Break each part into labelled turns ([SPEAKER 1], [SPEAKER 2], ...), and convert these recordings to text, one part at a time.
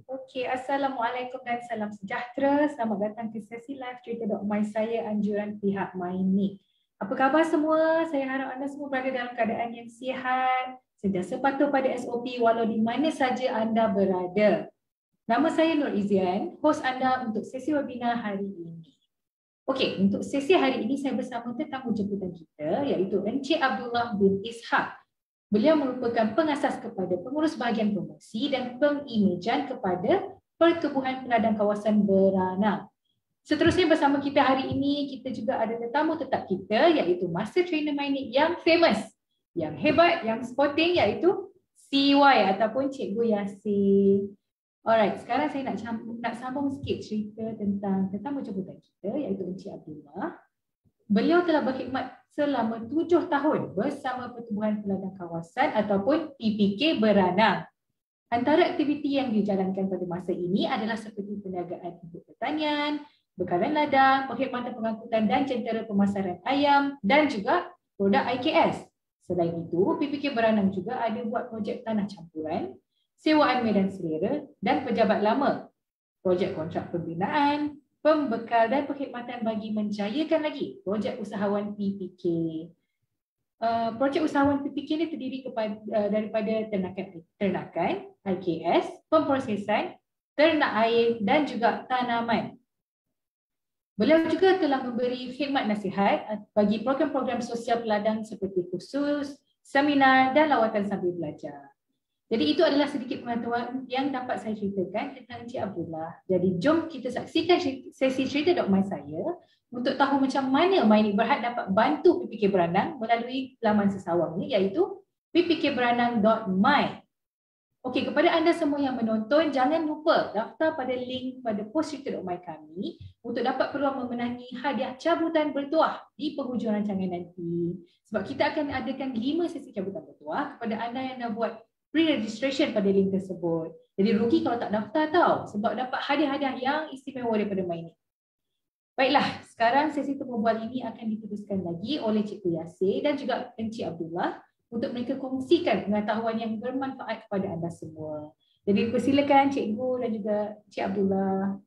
[SPEAKER 1] Okey, Assalamualaikum dan salam sejahtera. Selamat datang ke sesi live cerita.my saya, anjuran pihak MyNIC. Apa khabar semua? Saya harap anda semua berada dalam keadaan yang sihat, sentiasa patuh pada SOP walau di mana saja anda berada. Nama saya Nur Izian, hos anda untuk sesi webinar hari ini. Okey, untuk sesi hari ini saya bersama tetamu jemputan kita iaitu Encik Abdullah bin Ishak. Beliau merupakan pengasas kepada pengurus bahagian promosi dan pengimejan kepada Pertubuhan Peladang Kawasan Beranang. Seterusnya bersama kita hari ini, kita juga ada tetamu tetap kita iaitu Master Trainer MyNIC yang famous, yang hebat, yang sporting iaitu CY ataupun Cikgu Yasin. Alright, sekarang saya nak sambung sikit cerita tentang tetamu jemputan kita iaitu Encik Abdullah. Beliau telah berkhidmat selama 7 tahun bersama Pertubuhan Peladang Kawasan ataupun PPK Beranang. Antara aktiviti yang dijalankan pada masa ini adalah seperti perniagaan input pertanian, bekalan ladang, perkhidmatan pengangkutan dan jentera pemasaran ayam dan juga produk IKS. Selain itu, PPK Beranang juga ada buat projek tanah campuran, sewaan medan selera dan pejabat lama, projek kontrak pembinaan, pembekal dan perkhidmatan bagi menjayakan lagi projek usahawan PPK. Projek usahawan PPK ini terdiri daripada ternakan, IKS, pemprosesan, ternak air dan juga tanaman. Beliau juga telah memberi khidmat nasihat bagi program-program sosial peladang seperti kursus, seminar dan lawatan sambil belajar. Jadi itu adalah sedikit pengetahuan yang dapat saya ceritakan tentang Encik Abdullah. Jadi jom kita saksikan sesi cerita.my saya untuk tahu macam mana MyNIC Berhad dapat bantu PPK Beranang melalui laman sesawangnya iaitu ppkberanang.my. Okey, kepada anda semua yang menonton, jangan lupa daftar pada link pada post cerita.my kami untuk dapat peluang memenangi hadiah cabutan bertuah di penghujung rancangan nanti. Sebab kita akan adakan 5 sesi cabutan bertuah kepada anda yang dah buat pre-registration pada link tersebut. Jadi rugi kalau tak daftar tau, sebab dapat hadiah-hadiah yang istimewa daripada MyNIC. Baiklah, sekarang sesi temu bual ini akan diteruskan lagi oleh Cikgu Yasin dan juga Encik Abdullah untuk mereka kongsikan pengetahuan yang bermanfaat kepada anda semua. Jadi persilakan Cikgu dan juga Encik Abdullah.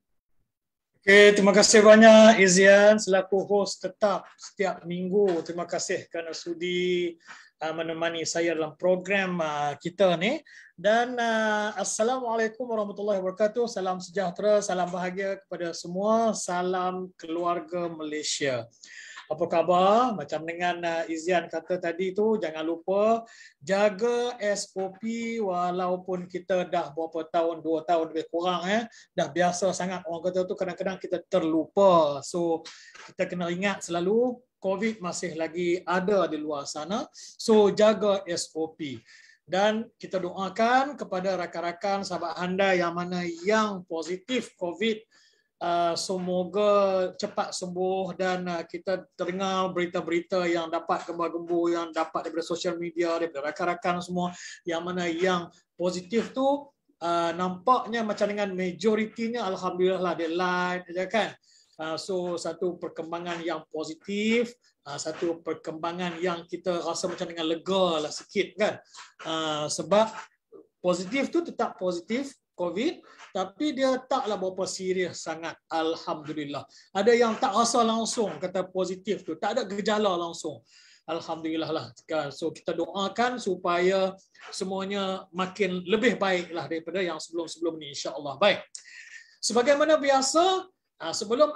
[SPEAKER 2] Okay, terima kasih banyak Izian selaku host tetap setiap minggu. Terima kasih kerana sudi menemani saya dalam program kita ni. Dan Assalamualaikum warahmatullahi wabarakatuh. Salam sejahtera, salam bahagia kepada semua. Salam keluarga Malaysia. Apa khabar? Macam dengan Izian kata tadi tu, jangan lupa jaga SOP walaupun kita dah berapa tahun, 2 tahun lebih kurang dah biasa sangat. Orang kata tu kadang-kadang kita terlupa. So kita kena ingat selalu COVID masih lagi ada di luar sana. So jaga SOP. Dan kita doakan kepada rakan-rakan sahabat anda yang mana yang positif COVID, semoga cepat sembuh dan kita terdengar berita-berita yang dapat gembar-gembur yang dapat daripada sosial media, daripada rakan-rakan semua yang mana yang positif tu nampaknya macam dengan majoritinya alhamdulillah lah dia light aja kan. So satu perkembangan yang positif, satu perkembangan yang kita rasa macam dengan lega lah sikit kan. Sebab positif tu tetap positif COVID, tapi dia taklah berapa serius sangat, alhamdulillah. Ada yang tak rasa langsung kata positif tu, tak ada gejala langsung. Alhamdulillah lah. So kita doakan supaya semuanya makin lebih baiklah daripada yang sebelum-sebelum ni, insya-Allah. Baik. Sebagaimana biasa, sebelum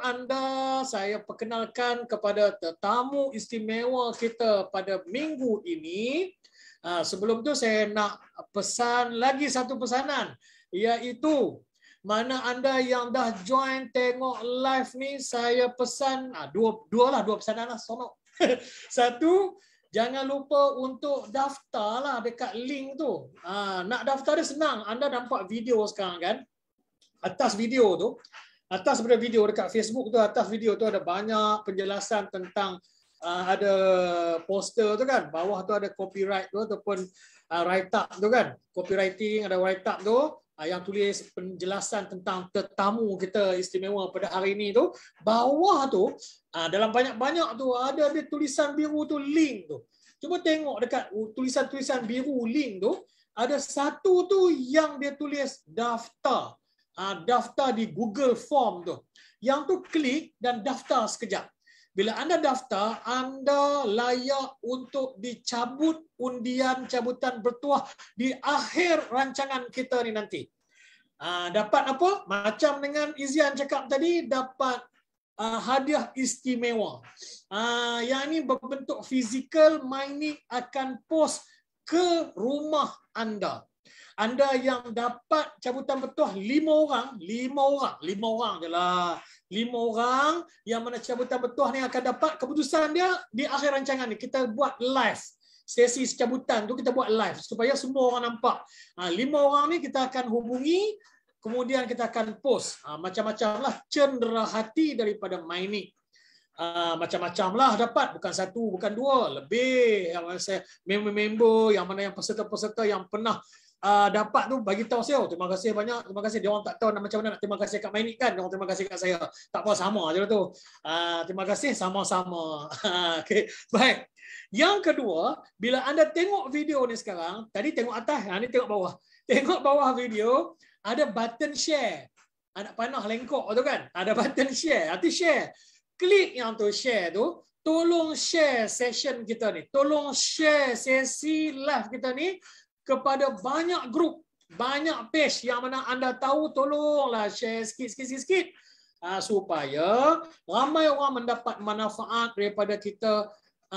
[SPEAKER 2] saya perkenalkan kepada tetamu istimewa kita pada minggu ini, sebelum tu saya nak pesan lagi satu pesanan, iaitu mana anda yang dah join tengok live ni, saya pesan dua pesanan lah, sonok. Satu, jangan lupa untuk daftar lah dekat link tu. Nak daftar dia senang, anda nampak video sekarang kan, atas video tu, atas pada video dekat Facebook tu, atas video tu ada banyak penjelasan tentang ada poster tu kan, bawah tu ada copyright tu ataupun write up tu kan, copywriting ada write up tu yang tulis penjelasan tentang tetamu kita istimewa pada hari ini tu. Bawah tu dalam banyak-banyak tu ada tulisan biru tu, link tu. Cuba tengok dekat tulisan-tulisan biru link tu, ada satu tu yang dia tulis daftar. daftar di Google Form tu. Yang tu klik dan daftar sekejap. Bila anda daftar, anda layak untuk dicabut undian cabutan bertuah di akhir rancangan kita ni nanti. Dapat apa? Macam dengan Izian cakap tadi, dapat hadiah istimewa. Yang ini berbentuk fizikal, MyNick akan post ke rumah anda. Anda yang dapat cabutan bertuah 5 orang je lah. 5 orang yang mana cabutan bertuah ni akan dapat keputusan dia di akhir rancangan ni. Kita buat live. Sesi cabutan tu kita buat live supaya semua orang nampak. 5 orang ni kita akan hubungi, kemudian kita akan post. Macam-macam lah cendera hati daripada MyNick. Macam-macam lah dapat, bukan satu, bukan dua, lebih. Yang member-member, yang mana yang peserta-peserta yang pernah dapat tu bagi tahu saya. Terima kasih banyak. Terima kasih. Dia orang tak tahu macam mana nak terima kasih kat MyNick kan. Dia orang terima kasih kat saya. Tak apa, sama aja tu. Terima kasih sama-sama. Okey, baik. Yang kedua, bila anda tengok video ni sekarang, tadi tengok atas, ni tengok bawah. Tengok bawah video, ada button share. Anak panah lengkok tu kan. Ada button share. Arti share. Klik yang tu share tu. Tolong share session kita ni. Tolong share sesi live kita ni kepada banyak grup, banyak page yang mana anda tahu, tolonglah share sikit supaya ramai orang mendapat manfaat daripada kita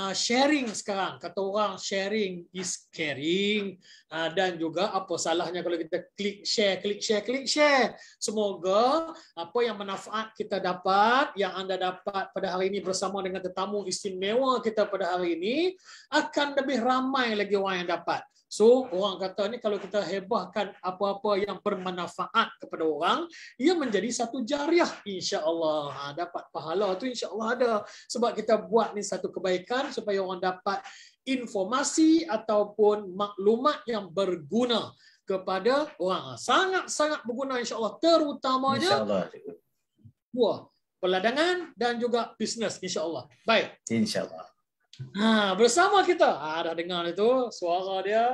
[SPEAKER 2] sharing sekarang. Kata orang sharing is caring, dan juga apa salahnya kalau kita klik share. Semoga apa yang manfaat kita dapat, yang anda dapat pada hari ini bersama dengan tetamu istimewa kita pada hari ini, akan lebih ramai lagi orang yang dapat. So, orang kata ni kalau kita hebahkan apa-apa yang bermanfaat kepada orang, ia menjadi satu jariah, insya-Allah. Dapat pahala tu insya-Allah ada. Sebab kita buat ni satu kebaikan supaya orang dapat informasi ataupun maklumat yang berguna kepada orang. Sangat-sangat berguna insya-Allah, terutamanya buah peladangan dan juga bisnes insya-Allah. Baik,
[SPEAKER 3] insya-Allah.
[SPEAKER 2] Bersama kita. Dah dengar itu suara dia.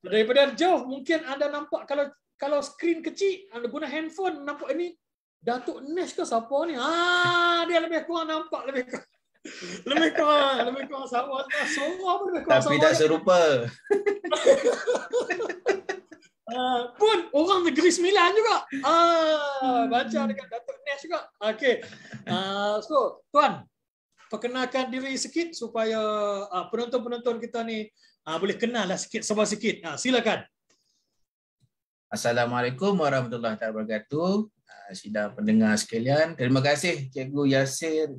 [SPEAKER 2] Daripada jauh mungkin anda nampak, kalau skrin kecil anda guna handphone, nampak ini Datuk Nesh ke siapa ni? Dia lebih kurang nampak lebih kurang sama. Suara pun lebih kurang
[SPEAKER 3] tapi
[SPEAKER 2] sama.
[SPEAKER 3] tak serupa.
[SPEAKER 2] Pun orang Negeri Sembilan juga. Baca dengan Datuk Nesh juga. Okey. So, tuan, perkenalkan diri sikit supaya penonton-penonton kita ni boleh kenal lah sikit, sabar sikit. Silakan.
[SPEAKER 3] Assalamualaikum warahmatullahi wabarakatuh. Sidang pendengar sekalian, terima kasih Cikgu Yasir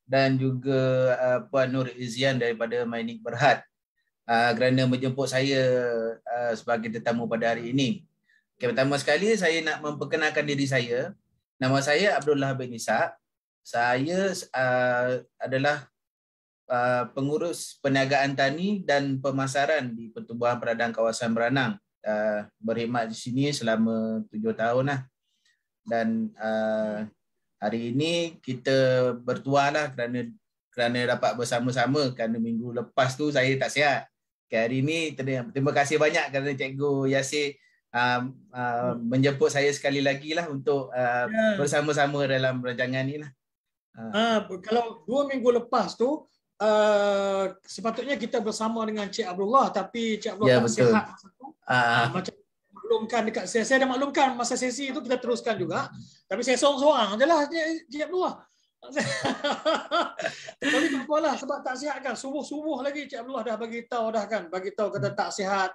[SPEAKER 3] dan juga Puan Nur Izian daripada MyNick Berhad kerana menjemput saya sebagai tetamu pada hari ini. Pertama sekali saya nak memperkenalkan diri saya. Nama saya Abdullah bin Ishaq. Saya adalah pengurus perniagaan tani dan pemasaran di Pertubuhan Peladang Kawasan Beranang. Berkhidmat di sini selama 7 tahun lah. Dan hari ini kita bertuah lah kerana dapat bersama-sama, kerana minggu lepas tu saya tak sihat. Hari ini terima kasih banyak kerana Cikgu Yasir menjemput saya sekali lagi lah untuk bersama-sama dalam rancangan ni lah.
[SPEAKER 2] Kalau 2 minggu lepas tu sepatutnya kita bersama dengan Cik Abdullah, tapi Cik Abdullah tak sihat. Macam maklumkan dekat saya dah maklumkan masa sesi itu kita teruskan juga, tapi saya seorang-seorang je lah Cik Abdullah. Tapi tak apalah, sebab tak sihat kan. Subuh-subuh lagi Cik Abdullah dah bagi tahu kata tak sihat.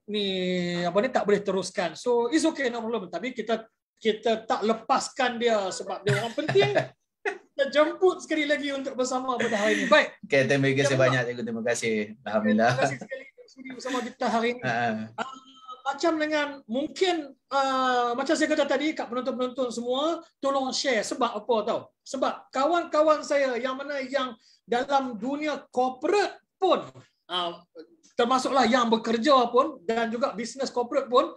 [SPEAKER 2] Ni apa ni, tak boleh teruskan. So it's okay, no problem. Tapi kita tak lepaskan dia sebab dia orang penting. Kita jemput sekali lagi untuk bersama pada hari ini. Baik.
[SPEAKER 3] Okay, terima kasih banyak Cikgu. Terima kasih. Alhamdulillah.
[SPEAKER 2] Terima kasih sekali sudi bersama kita hari ini. Macam dengan mungkin macam saya kata tadi kat penonton-penonton semua, tolong share. Sebab apa tahu? Sebab kawan-kawan saya yang mana yang dalam dunia corporate pun, termasuklah yang bekerja pun dan juga bisnes corporate pun,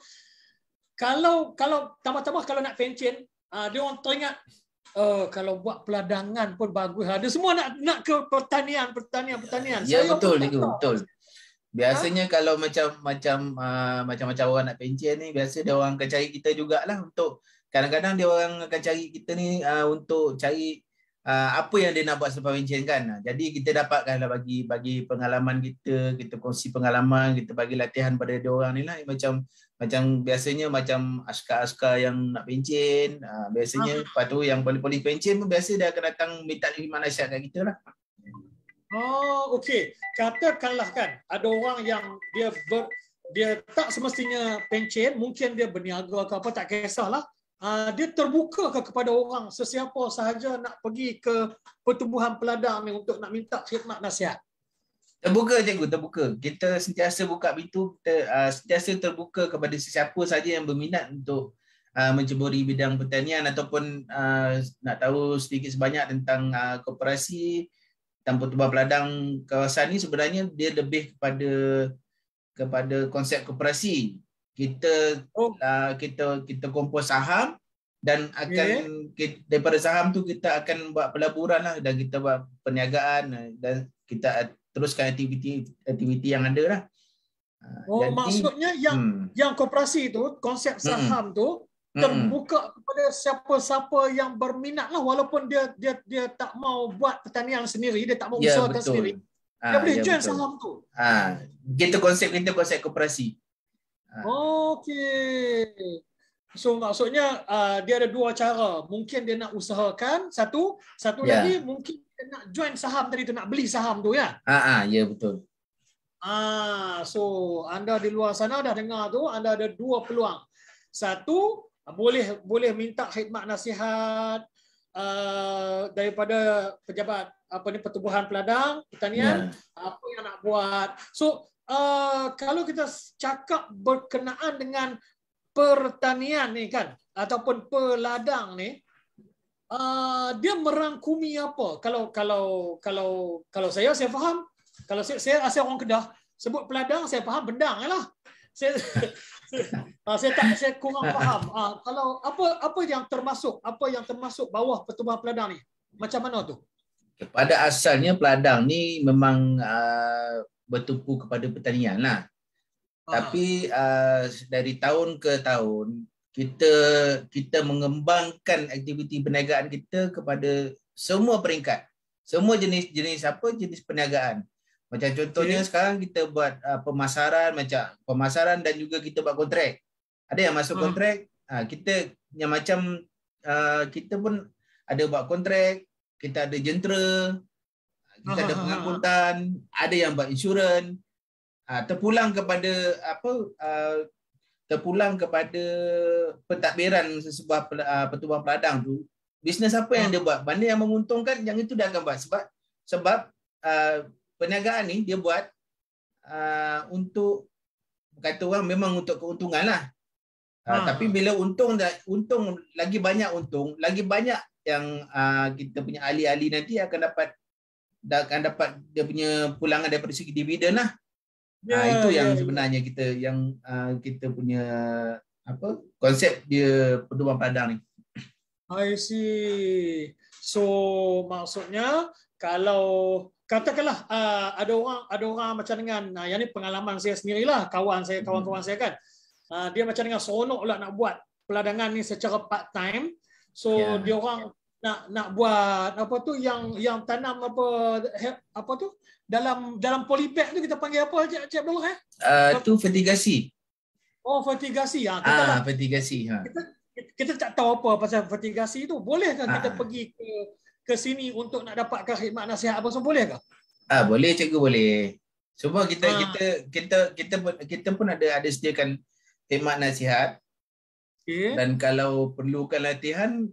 [SPEAKER 2] kalau tambah-tambah kalau nak pencen, dia orang teringat kalau buat peladangan pun bagus. Dia semua nak ke pertanian.
[SPEAKER 3] Ya, betul. Biasanya kalau macam orang nak pencen ni, biasa dia orang akan cari kita jugalah untuk, kadang-kadang dia orang akan cari kita ni untuk cari apa yang dia nak buat selepas pencen kan. Jadi kita dapatkanlah bagi pengalaman kita kongsi pengalaman, kita bagi latihan pada dia orang ni lah. Macam biasanya macam askar-askar yang nak pencen, biasanya lepas tu yang polis-polis pencen pun biasa dia akan datang minta khidmat nasihat kat kita lah.
[SPEAKER 2] Oh, okey. Katakanlah kan, ada orang yang dia tak semestinya pencen, mungkin dia berniaga ke apa, tak kisahlah. Dia terbuka kepada orang sesiapa sahaja nak pergi ke pertubuhan peladang ni untuk nak minta khidmat nasihat?
[SPEAKER 3] Terbuka cikgu, terbuka. Kita sentiasa buka pintu, sentiasa terbuka kepada sesiapa saja yang berminat untuk menceburi bidang pertanian ataupun nak tahu sedikit sebanyak tentang koperasi, tentang pertubuhan peladang kawasan ni. Sebenarnya dia lebih kepada konsep koperasi. Kita kompos saham dan daripada saham tu kita akan buat pelaburan lah, dan kita buat perniagaan dan kita teruskan aktiviti yang ada lah.
[SPEAKER 2] Jadi, maksudnya yang koperasi tu, konsep saham tu terbuka kepada siapa-siapa yang berminat lah, walaupun dia tak mau buat pertanian sendiri, dia tak mau usahakan sendiri. Dia boleh join saham tu.
[SPEAKER 3] Konsep koperasi.
[SPEAKER 2] Okey. So maksudnya dia ada dua cara. Mungkin dia nak usahakan satu lagi mungkin dia nak join saham tadi tu, nak beli saham tu ya.
[SPEAKER 3] Ya betul.
[SPEAKER 2] So anda di luar sana dah dengar tu, anda ada dua peluang. Satu, boleh minta khidmat nasihat daripada pejabat pertubuhan peladang pertanian, apa yang nak buat. So kalau kita cakap berkenaan dengan pertanian ni kan, ataupun peladang ni, dia merangkumi apa? Kalau saya faham, kalau saya asal orang Kedah, sebut peladang saya faham bendang lah. Saya kurang faham. Kalau apa yang termasuk bawah pertubuhan peladang ni? Macam mana tu?
[SPEAKER 3] Pada asalnya peladang ni memang bertumpu kepada pertanian lah. Tapi dari tahun ke tahun kita mengembangkan aktiviti perniagaan kita kepada semua peringkat. Semua jenis perniagaan. Macam contohnya sekarang kita buat pemasaran dan juga kita buat kontrak. Ada yang masuk kontrak, kita pun ada buat kontrak, kita ada jentera, kita ada pengangkutan, ada yang buat insurans. Terpulang kepada pentadbiran sebuah pertubuhan peladang tu, bisnes apa yang dia buat, mana yang menguntungkan, yang itu dia akan buat. Sebab perniagaan ni dia buat untuk, kata orang memang untuk keuntungan lah. Tapi bila untung lagi banyak yang kita punya ahli-ahli nanti akan dapat dia punya pulangan daripada segi dividen lah. Itu yang sebenarnya kita punya konsep dia pertubuhan peladang ni.
[SPEAKER 2] I see. So maksudnya kalau katakanlah ada orang macam dengan yang ni pengalaman saya sendirilah, kawan-kawan saya kan. Dia macam dengan seronok lah nak buat peladangan ni secara part time. So dia orang nak buat yang tanam apa tu dalam polybag tu, kita panggil apa Cik Abdul
[SPEAKER 3] tu fertigasi.
[SPEAKER 2] Fertigasi.
[SPEAKER 3] Fertigasi.
[SPEAKER 2] Kita tak tahu apa pasal fertigasi tu. Bolehkah kita pergi ke sini untuk nak dapatkan khidmat nasihat apa semua, boleh ke?
[SPEAKER 3] Boleh cikgu, boleh. Semua kita pun ada sediakan khidmat nasihat. Dan kalau perlukan latihan,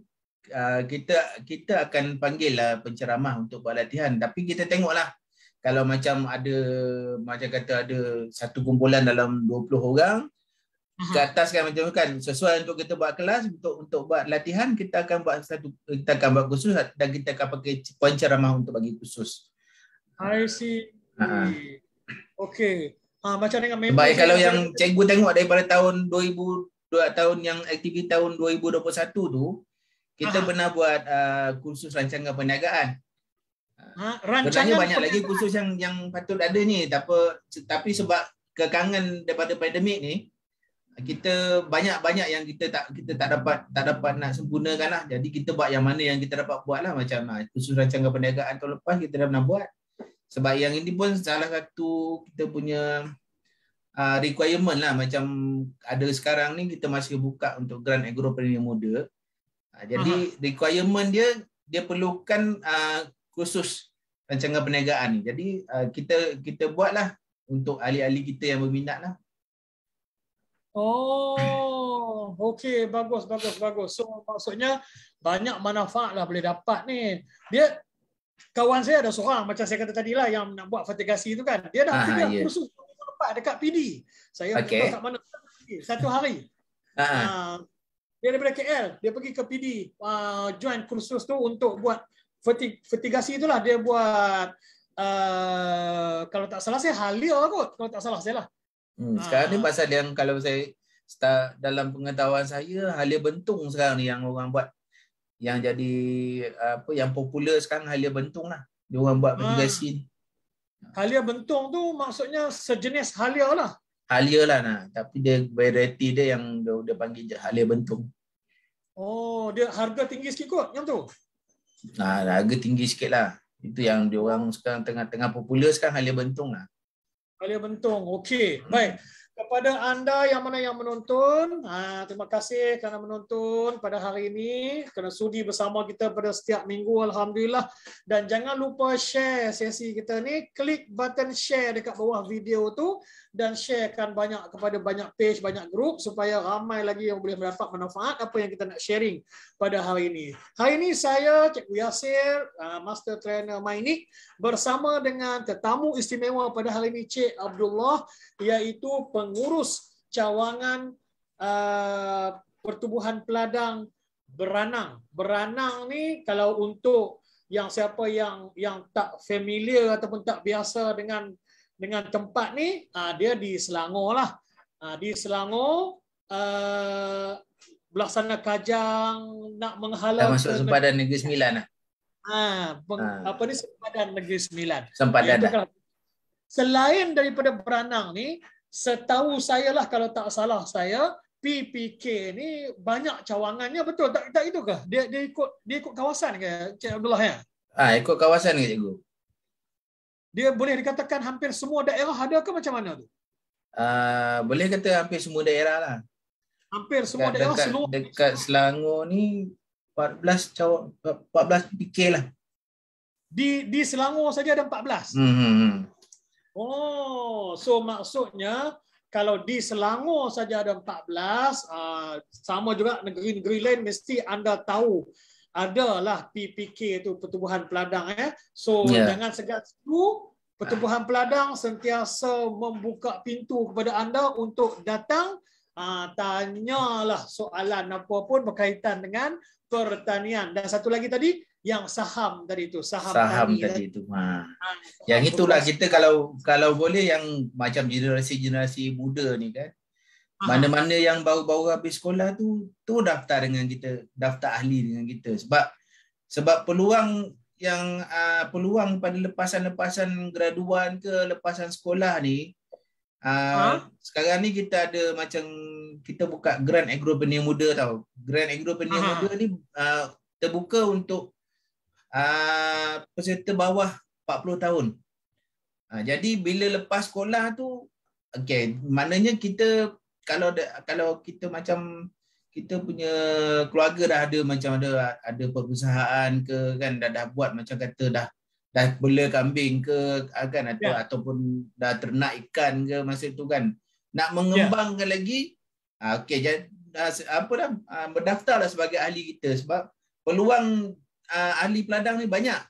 [SPEAKER 3] kita akan panggil lah penceramah untuk buat latihan. Tapi kita tengoklah, kalau macam kata ada satu kumpulan dalam 20 orang ke atas kan, macam kan sesuai untuk kita buat kelas, untuk buat latihan, kita akan buat khusus dan kita akan pakai penceramah untuk bagi khusus.
[SPEAKER 2] I see. Okey. Macam dengan member.
[SPEAKER 3] Baik, kalau yang cikgu tengok daripada tahun 2000 aktiviti tahun 2021 tu, kita pernah buat kursus rancangan perniagaan. Sebenarnya
[SPEAKER 2] Rancangan
[SPEAKER 3] banyak lagi kursus yang patut ada ni, tapi sebab kekangan daripada pandemik ni, kita banyak yang kita tak dapat nak sempurnakan lah. Jadi kita buat yang mana yang kita dapat buat lah. Macam khusus rancangan perniagaan tahun lepas kita dah pernah buat. Sebab yang ini pun salah satu kita punya requirement lah. Macam ada sekarang ni kita masih buka untuk grant agropreneur muda. Jadi requirement dia perlukan khusus rancangan perniagaan ni. Jadi kita buatlah untuk ahli-ahli kita yang berminat lah.
[SPEAKER 2] Oh, okey, bagus. So maksudnya banyak manfaat lah boleh dapat ni. Dia kawan saya ada seorang macam saya kata tadi lah yang nak buat fertigasi tu kan. Dia dah pergi kursus dekat PD. Saya tak tahu kat mana. Satu hari. Dia daripada KL, dia pergi ke PD, join kursus tu untuk buat fertigasi itulah. Dia buat kalau tak salah saya halia kot, kalau tak salah saya lah.
[SPEAKER 3] Sekarang ni pasal yang kalau saya start dalam pengetahuan saya, halia bentung sekarang ni yang orang buat, yang jadi yang popular sekarang halia bentung lah. Dia orang buat fertigasi ni.
[SPEAKER 2] Halia bentung tu maksudnya sejenis halia lah.
[SPEAKER 3] Halia lah nah, tapi dia variety dia yang dia panggil halia bentung.
[SPEAKER 2] Oh, dia harga tinggi sikit kot yang tu.
[SPEAKER 3] Harga tinggi sikit lah. Itu yang dia orang sekarang tengah popular sekarang halia bentung lah.
[SPEAKER 2] Halia bentung. Okey, baik. Kepada anda yang mana yang menonton, terima kasih kerana menonton pada hari ini, kerana sudi bersama kita pada setiap minggu, alhamdulillah. Dan jangan lupa share sesi kita ni, klik button share dekat bawah video tu dan sharekan kepada banyak page, banyak grup supaya ramai lagi yang boleh mendapat manfaat apa yang kita nak sharing pada hari ini. Hari ini saya Cikgu Yasir, Master Trainer Mainik, bersama dengan tetamu istimewa pada hari ini Cik Abdullah, iaitu pengurus cawangan pertubuhan peladang Beranang. Beranang ni kalau untuk yang siapa yang tak familiar ataupun tak biasa dengan tempat ni, dia di Selangor lah. Di Selangor belah Kajang nak menghala
[SPEAKER 3] masuk sempadan Negeri Sembilan lah.
[SPEAKER 2] Apa ni sempadan Negeri Sembilan.
[SPEAKER 3] Sempadan dah.
[SPEAKER 2] Selain daripada Beranang ni, setahu saya lah kalau tak salah saya, PPK ni banyak cawangannya, betul tak itu ke? Dia ikut kawasan ke Cik Abdullah ya?
[SPEAKER 3] Ikut kawasan ke cikgu?
[SPEAKER 2] Dia boleh dikatakan hampir semua daerah ada ke macam mana tu?
[SPEAKER 3] Boleh kata hampir semua daerah lah.
[SPEAKER 2] Hampir semua daerah seluruh
[SPEAKER 3] dekat Selangor ni 14 PPK lah.
[SPEAKER 2] Di Selangor saja ada 14. Oh, so maksudnya kalau di Selangor saja ada 14, sama juga negeri-negeri lain mesti anda tahu adalah PPK itu pertubuhan peladang ya. So jangan segan-segan, pertubuhan peladang sentiasa membuka pintu kepada anda untuk datang, tanyalah soalan apa pun berkaitan dengan pertanian. Dan satu lagi tadi yang saham tadi itu, saham
[SPEAKER 3] tadi itu. Yang itulah kita kalau boleh yang macam generasi muda ni kan. Mana-mana yang baru-baru habis sekolah tu daftar dengan kita, daftar ahli dengan kita sebab peluang pada lepasan graduan ke lepasan sekolah ni sekarang ni kita ada macam kita buka grant agropreneur muda tau. Grant agropreneur muda ni terbuka untuk peserta bawah 40 tahun. Jadi bila lepas sekolah tu maknanya kita kalau kita macam kita punya keluarga dah ada macam ada perusahaan ke kan, dah buat macam kata dah bela kambing ke kan, ataupun dah ternak ikan ke masa tu kan, nak mengembangkan lagi berdaftarlah sebagai ahli kita sebab peluang ahli peladang ni banyak.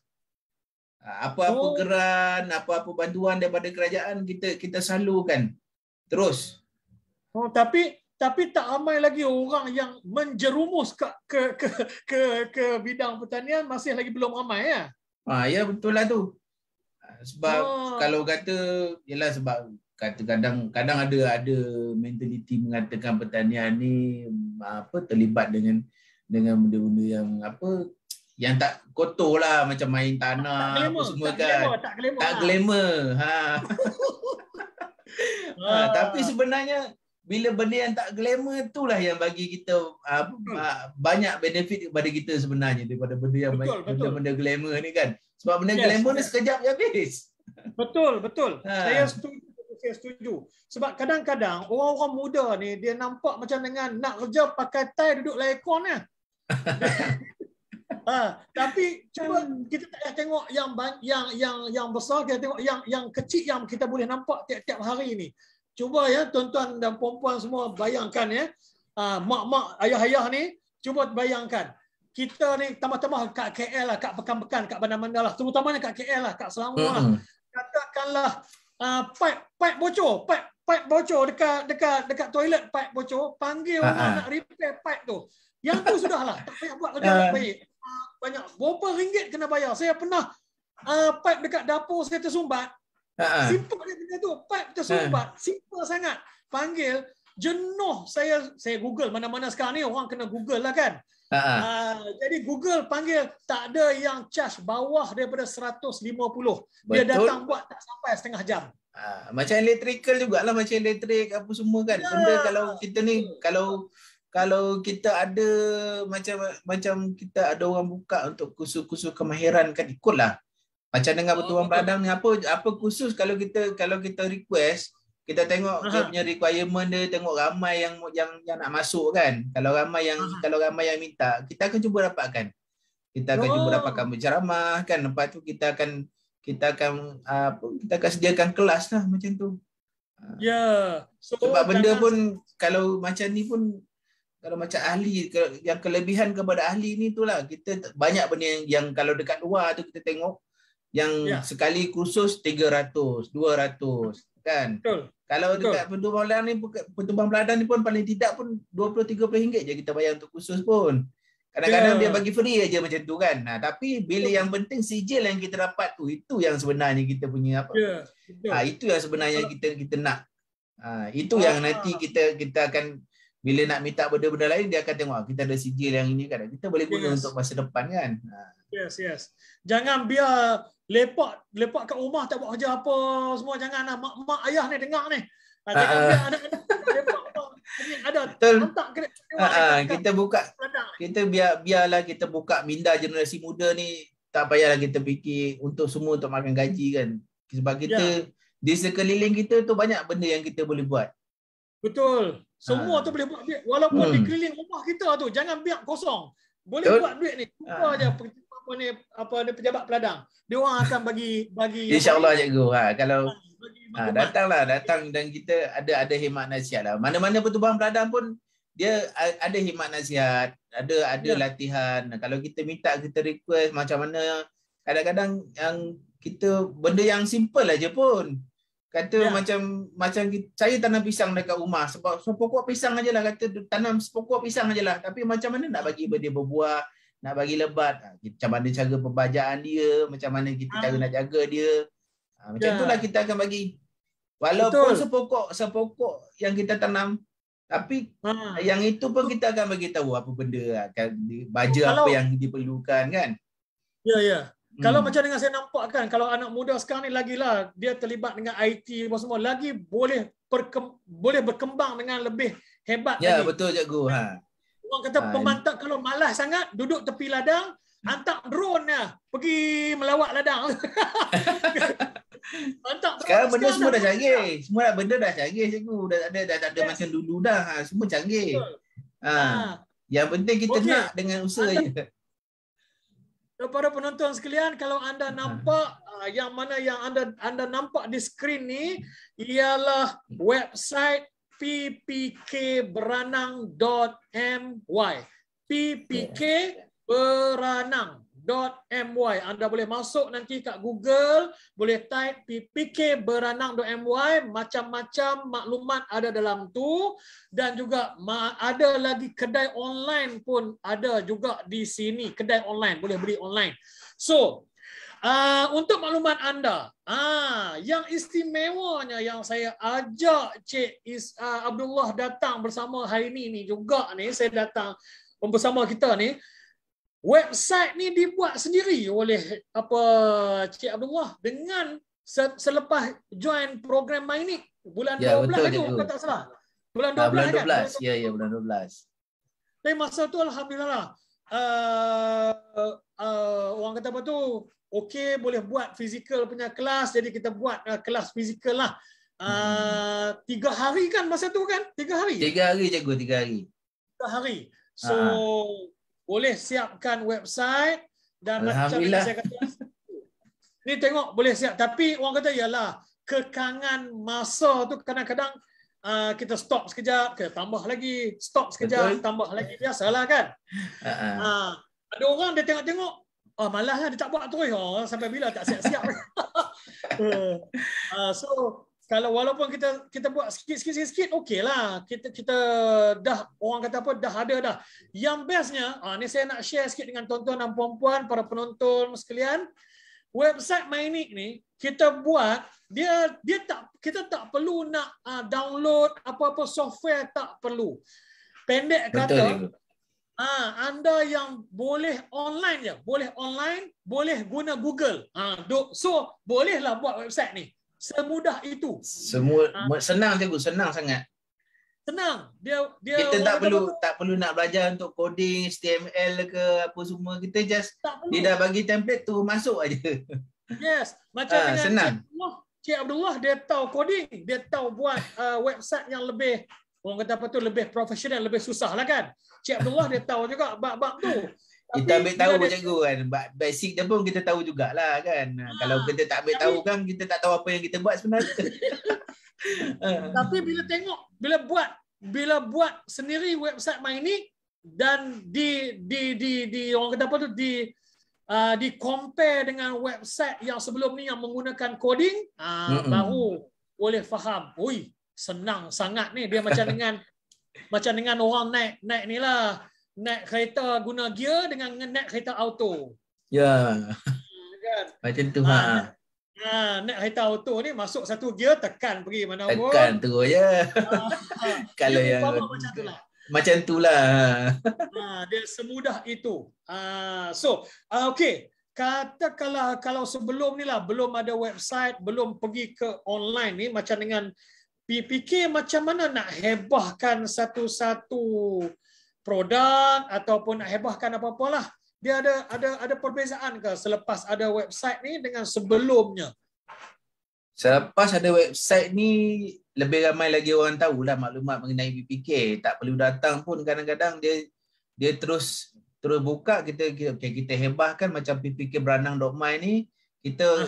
[SPEAKER 3] Apa-apa geran, apa-apa bantuan daripada kerajaan kita salurkan terus.
[SPEAKER 2] Tapi tak ramai lagi orang yang menjerumus ke bidang pertanian, masih lagi belum ramai ya.
[SPEAKER 3] Ya betul lah tu. Sebab kalau kata yalah sebab kadang ada mentaliti mengatakan pertanian ni terlibat dengan benda-benda yang yang tak kotor lah, macam main tanah apa semua kan. Tak glamour. Tapi sebenarnya bila benda yang tak glamour itulah yang bagi kita banyak benefit kepada kita sebenarnya daripada benda yang benda glamour ni kan. Sebab benda glamour ni sekejap je habis.
[SPEAKER 2] Betul. Saya setuju. Sebab kadang-kadang orang-orang muda ni dia nampak macam dengan nak kerja pakai tie duduk lekon ni. Tapi cuba kita tak payah tengok yang besar, kita tengok yang kecil yang kita boleh nampak tiap-tiap hari ni. Cuba ya tuan-tuan dan puan-puan semua bayangkan ya. Mak-mak, ayah-ayah ni cuba bayangkan. Kita ni tambah-tambah kat KL lah, kat Pekan-Pekan, kat mana-mana lah, terutamanya kat KL lah, kat Selangor lah. Katakanlah pipe bocor dekat toilet, pipe bocor, panggil orang nak repair pipe tu. Yang tu sudahlah, tak payah buat kerja baik. Banyak berapa ringgit kena bayar. Saya pernah pipe dekat dapur saya tersumbat. Simple dia benda tu, pipe tersumbat, simple sangat. Panggil, jenuh saya Google, mana-mana sekarang ni orang kena Google lah kan. Jadi Google panggil, tak ada yang charge bawah daripada 150. Dia datang buat tak sampai setengah jam.
[SPEAKER 3] Macam electrical jugalah, macam elektrik apa semua kan. Benda kalau kita ni kalau kita ada macam kita ada orang buka untuk kursus-kursus kemahiran kan, ikutlah. Macam dengan bertuang peladang ni apa kursus kalau kita request, kita tengok dia punya requirement dia, tengok ramai yang nak masuk kan. Kalau ramai yang minta, kita akan cuba dapatkan. Kita akan cuba dapatkan berceramah kan. Lepas tu kita akan sediakan kelas lah macam tu. Sebab benda pun kalau macam ni pun, kalau macam ahli, yang kelebihan kepada ahli ni itulah, kita banyak benda yang kalau dekat luar tu kita tengok yang sekali kursus 300, 200 kan.
[SPEAKER 2] Betul.
[SPEAKER 3] Kalau dekat pertubuhan peladang ni pun paling tidak pun 20-30 ringgit je kita bayar untuk kursus pun. Kadang-kadang dia bagi free aja macam tu kan. Tapi bila yang penting sijil yang kita dapat tu, itu yang sebenarnya kita punya apa. Itu yang sebenarnya kita nak. Itu yang nanti kita akan, bila nak minta benda-benda lain, dia akan tengok kita ada sijil yang ini kan. Kita boleh guna untuk masa depan kan.
[SPEAKER 2] Yes. Jangan biar lepak kat rumah tak buat kerja apa semua. Janganlah mak ayah ni dengar ni. Jangan biar anak-anak lepak ada hantar
[SPEAKER 3] kita biarlah kita buka minda generasi muda ni, tak payahlah kita fikir untuk semua untuk makan gaji kan. Sebab kita di sekeliling kita tu banyak benda yang kita boleh buat.
[SPEAKER 2] Betul. Semua tu boleh buat duit. Walaupun di keliling rumah kita tu, jangan biar kosong. Boleh buat duit ni. Cuba aja apa pejabat peladang. Dia orang akan bagi
[SPEAKER 3] insya-Allah cikgu. Kalau datang dan kita ada khidmat nasihat lah. Mana-mana pertubuhan peladang pun dia ada khidmat nasihat, ada latihan. Kalau kita minta, kita request macam mana, kadang-kadang yang kita benda yang simple aja pun. Kata macam saya tanam pisang dekat rumah, sebab sepokok pisang ajalah, kata tanam sepokok pisang ajalah, tapi macam mana nak bagi dia berbuah, nak bagi lebat, macam mana cara pembajaan dia, macam mana kita cara nak jaga dia. Macam itulah kita akan bagi. Walaupun sepokok yang kita tanam, tapi yang itu pun kita akan bagi tahu apa benda, akan baja apa yang diperlukan kan.
[SPEAKER 2] Kalau macam dengan saya nampak kan, kalau anak muda sekarang ni lagilah dia terlibat dengan IT apa semua, lagi boleh berkembang dengan lebih hebat lagi.
[SPEAKER 3] Betul cikgu.
[SPEAKER 2] Orang kata pemantau kalau malas sangat duduk tepi ladang, hantar drone pergi melawat ladang.
[SPEAKER 3] Sekarang benda semua dah canggih. Semua benda dah canggih cikgu. Dah tak ada macam dulu dah. Semua canggih. Yang penting kita nak dengan usaha je.
[SPEAKER 2] Kepada penonton sekalian, kalau anda nampak yang mana yang anda nampak di skrin ni ialah website ppkberanang.my. ppkberanang.my. Anda boleh masuk nanti kat Google, boleh type ppkberanang.my, macam-macam maklumat ada dalam tu, dan juga ada lagi kedai online pun ada juga di sini, kedai online, boleh beli online. So, untuk maklumat anda, yang istimewanya yang saya ajak Cik Abdullah datang bersama hari ni juga ni, saya datang bersama kita ni. website ni dibuat sendiri oleh Cik Abdullah dengan selepas join program Mynik bulan 12
[SPEAKER 3] betul,
[SPEAKER 2] itu
[SPEAKER 3] cikgu.
[SPEAKER 2] kalau tak salah. Bulan 12
[SPEAKER 3] Bulan
[SPEAKER 2] kan?
[SPEAKER 3] 12. Ya, bulan 12.
[SPEAKER 2] Tapi masa tu alhamdulillah orang kata apa tu, okey boleh buat fizikal punya kelas, jadi kita buat kelas fizikal lah. 3 hari kan masa tu kan? 3 hari?
[SPEAKER 3] 3 hari cikgu, 3 hari.
[SPEAKER 2] 3 hari. So boleh siapkan website dan macam yang saya kata ni tengok boleh siap, tapi orang kata yalah kekangan masa tu kadang-kadang kita stop sekejap, kita tambah lagi, stop sekejap, tambah lagi, biasalah kan. Ada orang dia tengok-tengok, malas lah, dia tak buat terus. Sampai bila tak siap-siap. So kalau walaupun kita buat sikit-sikit okey lah. Kita dah orang kata apa dah ada dah. Yang bestnya, ni saya nak share sikit dengan tuan-tuan dan puan-puan, para penonton sekalian. Website Mynik ni kita buat, kita tak perlu nak download apa-apa software, tak perlu. Pendek kata, anda yang boleh online je, boleh guna Google. So bolehlah buat website ni. Semudah itu.
[SPEAKER 3] Senang cikgu, senang sangat.
[SPEAKER 2] Senang. Dia
[SPEAKER 3] kita tak perlu nak belajar untuk coding HTML ke apa semua, kita just dia dah bagi template tu masuk aja.
[SPEAKER 2] Yes, macam dengan
[SPEAKER 3] senang.
[SPEAKER 2] Cik Abdullah dia tahu coding, dia tahu buat website yang lebih orang kata apa tu lebih profesional, lebih susah lah kan. Cik Abdullah dia tahu juga bab-bab tu.
[SPEAKER 3] Kita ambil tahu cikgu kan, basic dia pun kita tahu jugalah kan. Kalau kita tak ambil tahu kan, kita tak tahu apa yang kita buat sebenarnya.
[SPEAKER 2] Tapi bila buat sendiri website Mynik dan di orang kata apa tu di compare dengan website yang sebelum ni yang menggunakan coding, baru boleh faham. Oi, senang sangat ni. Dia macam dengan orang naik ni lah. Naik kereta guna gear dengan naik kereta auto.
[SPEAKER 3] Ya.
[SPEAKER 2] Kan?
[SPEAKER 3] Macam tu
[SPEAKER 2] naik kereta auto ni masuk satu gear, tekan pergi mana pun.
[SPEAKER 3] Tekan terus je. Kalau yang
[SPEAKER 2] macam tu lah.
[SPEAKER 3] Macam tu lah.
[SPEAKER 2] Dia semudah itu. Okey. Kata kalau sebelum ni lah belum ada website, belum pergi ke online ni, macam dengan PPK, macam mana nak hebahkan satu-satu produk ataupun nak hebahkan apa-apalah. Dia ada perbezaan ke selepas ada website ni dengan sebelumnya?
[SPEAKER 3] Selepas ada website ni, lebih ramai lagi orang tahulah maklumat mengenai PPK. Tak perlu datang pun, kadang-kadang dia terus buka, kita hebahkan macam ppkberanang.my ni.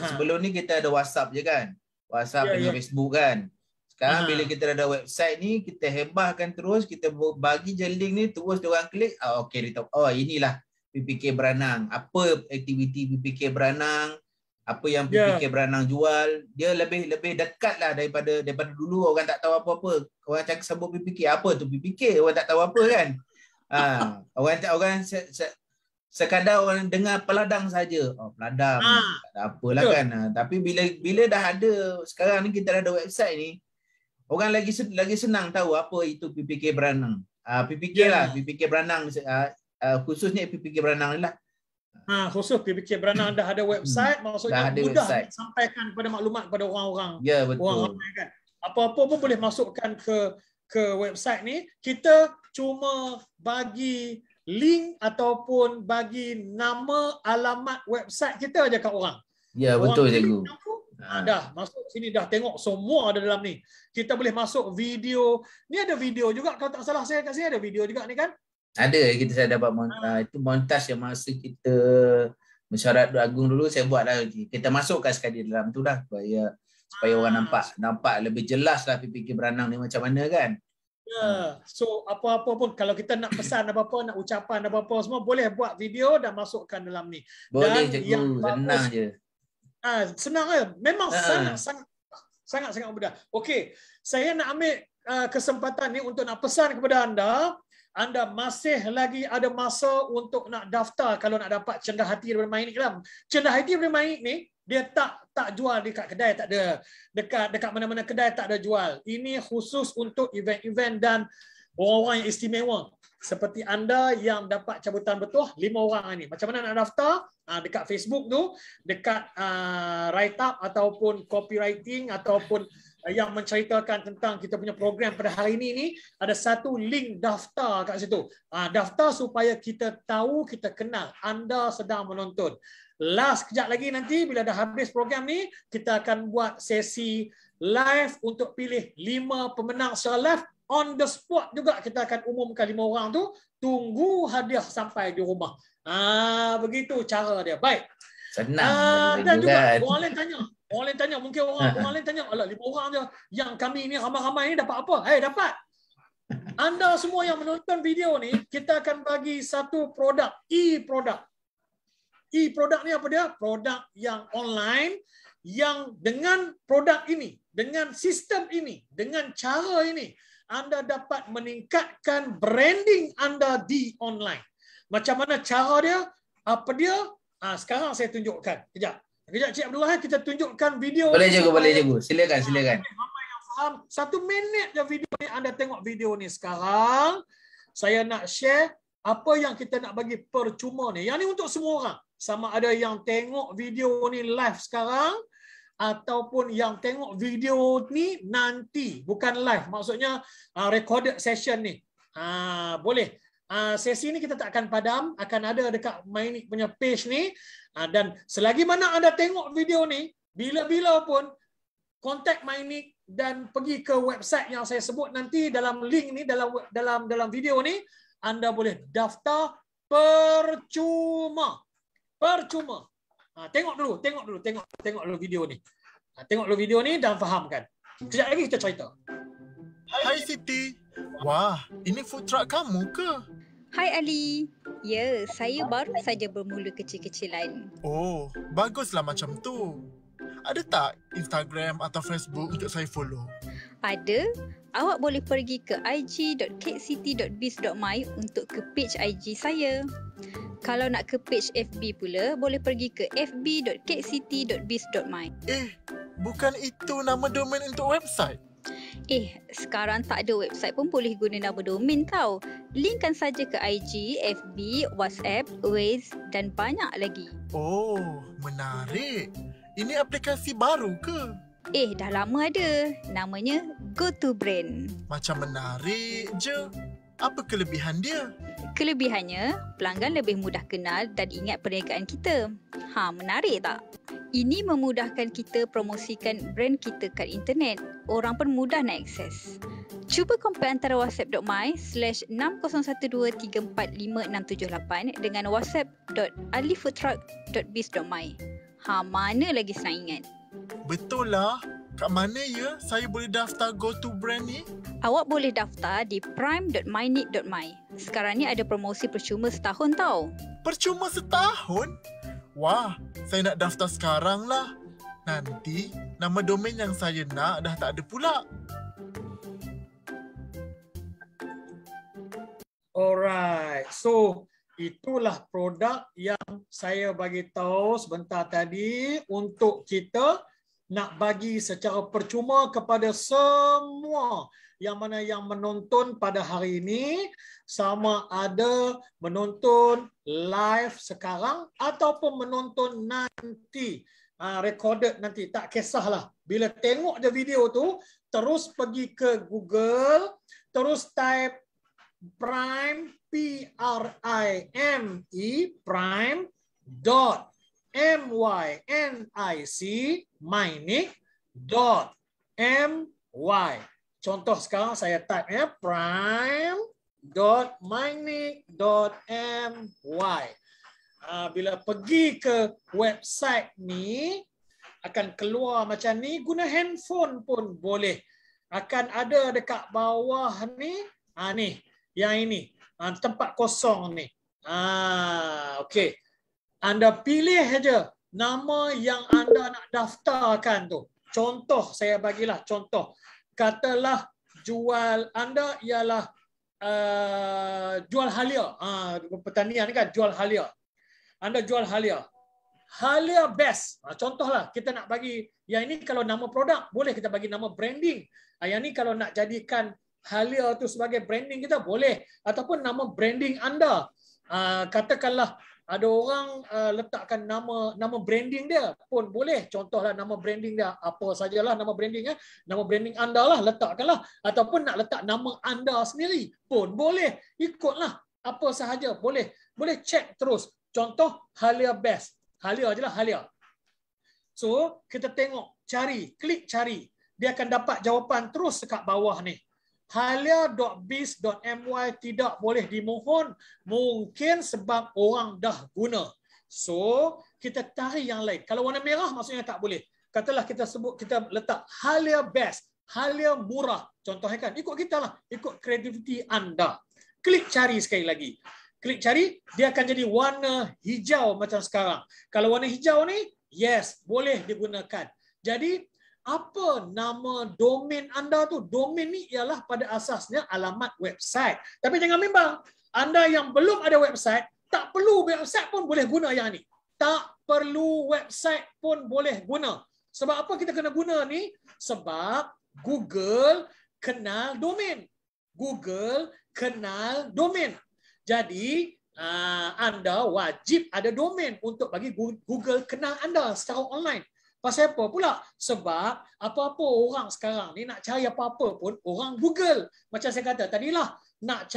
[SPEAKER 3] Sebelum ni kita ada WhatsApp je kan. WhatsApp dengan Facebook kan. Sekarang bila kita ada website ni, kita hebahkan terus, kita bagi je link ni, terus dia orang klik, okey, dia tahu, inilah PPK Beranang. Apa aktiviti PPK Beranang, apa yang PPK Beranang jual, dia lebih dekat lah daripada dulu orang tak tahu apa-apa. Orang cakap sebut PPK, apa tu PPK? Orang tak tahu apa kan. Orang sekadar orang dengar peladang saja. Peladang, tak ada apalah kan. Tapi bila dah ada, sekarang ni kita dah ada website ni, orang lagi senang tahu apa itu PPK Beranang. PPK lah, PPK Beranang, khususnya PPK Beranang ni lah.
[SPEAKER 2] Khusus PPK Beranang dah ada website, maksudnya mudah sampaikan pada maklumat kepada orang-orang.
[SPEAKER 3] Ya, betul.
[SPEAKER 2] Orang ramai kan. Apa-apa pun boleh masukkan ke website ni. Kita cuma bagi link ataupun bagi nama alamat website kita aja kat orang.
[SPEAKER 3] Ya, betul cikgu.
[SPEAKER 2] Dah masuk sini, dah tengok semua ada dalam ni. Kita boleh masuk video. Ni ada video juga, kalau tak salah saya kat sini ada video juga ni kan?
[SPEAKER 3] Ada, saya dapat itu montas yang masa kita mesyuarat agung dulu, saya buat lah. Kita masukkan sekali dalam tu lah supaya orang nampak lebih jelas lah PPK Beranang ni macam mana kan.
[SPEAKER 2] So apa-apa pun kalau kita nak pesan apa-apa, nak ucapan apa-apa semua, boleh buat video dan masukkan dalam ni.
[SPEAKER 3] Boleh cikgu, senang je.
[SPEAKER 2] Senang je. Memang sangat mudah. Okey, saya nak ambil kesempatan ni untuk nak pesan kepada anda masih lagi ada masa untuk nak daftar kalau nak dapat Cendah Hati daripada Mynik lah. Cendah Hati daripada Mynik ni dia tak jual dekat kedai, tak ada. Dekat mana-mana kedai tak ada jual. Ini khusus untuk event-event dan orang-orang yang istimewa. Seperti anda yang dapat cabutan bertuah 5 orang ni. Macam mana nak daftar? Dekat Facebook tu, dekat write up ataupun copywriting ataupun yang menceritakan tentang kita punya program pada hari ini ni, ada satu link daftar kat situ. Daftar supaya kita tahu, kita kenal anda sedang menonton. Last kejap lagi nanti bila dah habis program ni, kita akan buat sesi live untuk pilih 5 pemenang secara live. On the spot juga kita akan umumkan 5 orang tu. Tunggu hadiah sampai di rumah. Begitu cara dia. Baik.
[SPEAKER 3] Senang.
[SPEAKER 2] Dan juga orang lain tanya. Mungkin orang lain tanya, alah 5 orang je. Yang kami ni ramai-ramai ni dapat apa? Dapat. Anda semua yang menonton video ni, kita akan bagi satu produk, e-produk. E-produk ni apa dia? Produk yang online, yang dengan produk ini, dengan sistem ini, dengan cara ini, anda dapat meningkatkan branding anda di online. Macam mana cara dia? Apa dia? Sekarang saya tunjukkan. Kejap Cik Abdullah, kita tunjukkan video.
[SPEAKER 3] Boleh je. Silakan.
[SPEAKER 2] Ramai yang faham. 1 minit je video ni. Anda tengok video ni sekarang. Saya nak share apa yang kita nak bagi percuma ni. Yang ni untuk semua orang. Sama ada yang tengok video ni live sekarang ataupun yang tengok video ni nanti, bukan live, maksudnya recorded session ni. Boleh. Sesi ni kita tak akan padam, akan ada dekat Mainik punya page ni, dan selagi mana anda tengok video ni, bila-bila pun kontak Mainik dan pergi ke website yang saya sebut nanti dalam link ni, dalam video ni, anda boleh daftar percuma. Tengok dulu video ni. Tengok dulu video ni dan fahamkan. Sekejap lagi kita cerita.
[SPEAKER 4] Hai Siti. Wah, ini food truck kamu ke?
[SPEAKER 5] Hai Ali. Ya, saya baru saja bermula kecil-kecilan.
[SPEAKER 4] Oh, baguslah macam tu. Ada tak Instagram atau Facebook untuk saya follow?
[SPEAKER 5] Ada. Awak boleh pergi ke ig.catecity.biz.my untuk ke page IG saya. Kalau nak ke page FB pula, boleh pergi ke fb.catecity.biz.my.
[SPEAKER 4] Bukan itu nama domain untuk website?
[SPEAKER 5] Sekarang tak ada website pun boleh guna nama domain tau. Linkkan saja ke IG, FB, WhatsApp, Waze dan banyak lagi.
[SPEAKER 4] Oh, menarik. Ini aplikasi baru ke?
[SPEAKER 5] Dah lama ada. Namanya GoToBrand.
[SPEAKER 4] Macam menarik je. Apa kelebihan dia?
[SPEAKER 5] Kelebihannya, pelanggan lebih mudah kenal dan ingat perniagaan kita. Menarik tak? Ini memudahkan kita promosikan brand kita kat internet. Orang pun mudah nak akses. Cuba compare antara whatsapp.my/6012345678 dengan whatsapp.alifoodtruck.biz.my. Mana lagi senang ingat?
[SPEAKER 4] Betul lah. Kat mana ya saya boleh daftar GoToBrand ni?
[SPEAKER 5] Awak boleh daftar di prime.mainik.my. Sekarang ni ada promosi percuma setahun tau.
[SPEAKER 4] Percuma setahun? Wah, saya nak daftar sekarang lah. Nanti nama domain yang saya nak dah tak ada pula.
[SPEAKER 2] Alright. So, itulah produk yang saya bagi tahu sebentar tadi untuk kita nak bagi secara percuma kepada semua yang mana yang menonton pada hari ini, sama ada menonton live sekarang ataupun menonton nanti, recorded nanti, tak kisahlah. Bila tengok je video tu, terus pergi ke Google, terus type Prime, Prime, Prime.mynic, Mainik.my. Contoh sekarang saya type prime.mynic.my. Bila pergi ke website ni, akan keluar macam ni. Guna handphone pun boleh. Akan ada dekat bawah ni. Ni, yang ini. Tempat kosong ni. Okey. Anda pilih saja nama yang anda nak daftarkan tu. Contoh, saya bagilah contoh. Katalah jual anda ialah jual halia. Pertanian kan jual halia. Anda jual halia. Halia best. Contohlah kita nak bagi yang ini kalau nama produk boleh kita bagi nama branding. Yang ini kalau nak jadikan Halia tu sebagai branding kita boleh, ataupun nama branding anda. Katakanlah ada orang letakkan nama branding dia pun boleh. Contohlah nama branding dia apa sajalah nama branding, nama branding anda lah letakkanlah, ataupun nak letak nama anda sendiri pun boleh. Ikutlah apa sahaja boleh. Boleh check terus. Contoh Halia Best. Halia je lah Halia. So kita tengok, klik cari. Dia akan dapat jawapan terus dekat bawah ni. Halia.biz.my tidak boleh dimohon. Mungkin sebab orang dah guna. So, kita tarik yang lain. Kalau warna merah maksudnya tak boleh. Katalah kita letak Halia Best, Halia murah. Contohnya kan, ikut kita lah. Ikut kreativiti anda. Klik cari sekali lagi. Klik cari, dia akan jadi warna hijau macam sekarang. Kalau warna hijau ni, yes, boleh digunakan. Jadi, apa nama domain anda tu? Domain ni ialah pada asasnya alamat website. Tapi jangan bimbang. Anda yang belum ada website, tak perlu website pun boleh guna yang ni. Tak perlu website pun boleh guna. Sebab apa kita kena guna ni? Sebab Google kenal domain. Google kenal domain. Jadi, anda wajib ada domain untuk bagi Google kenal anda secara online. Pasal apa pula? Sebab apa-apa orang sekarang ni nak cari apa-apa pun orang Google. Macam saya kata tadilah, nak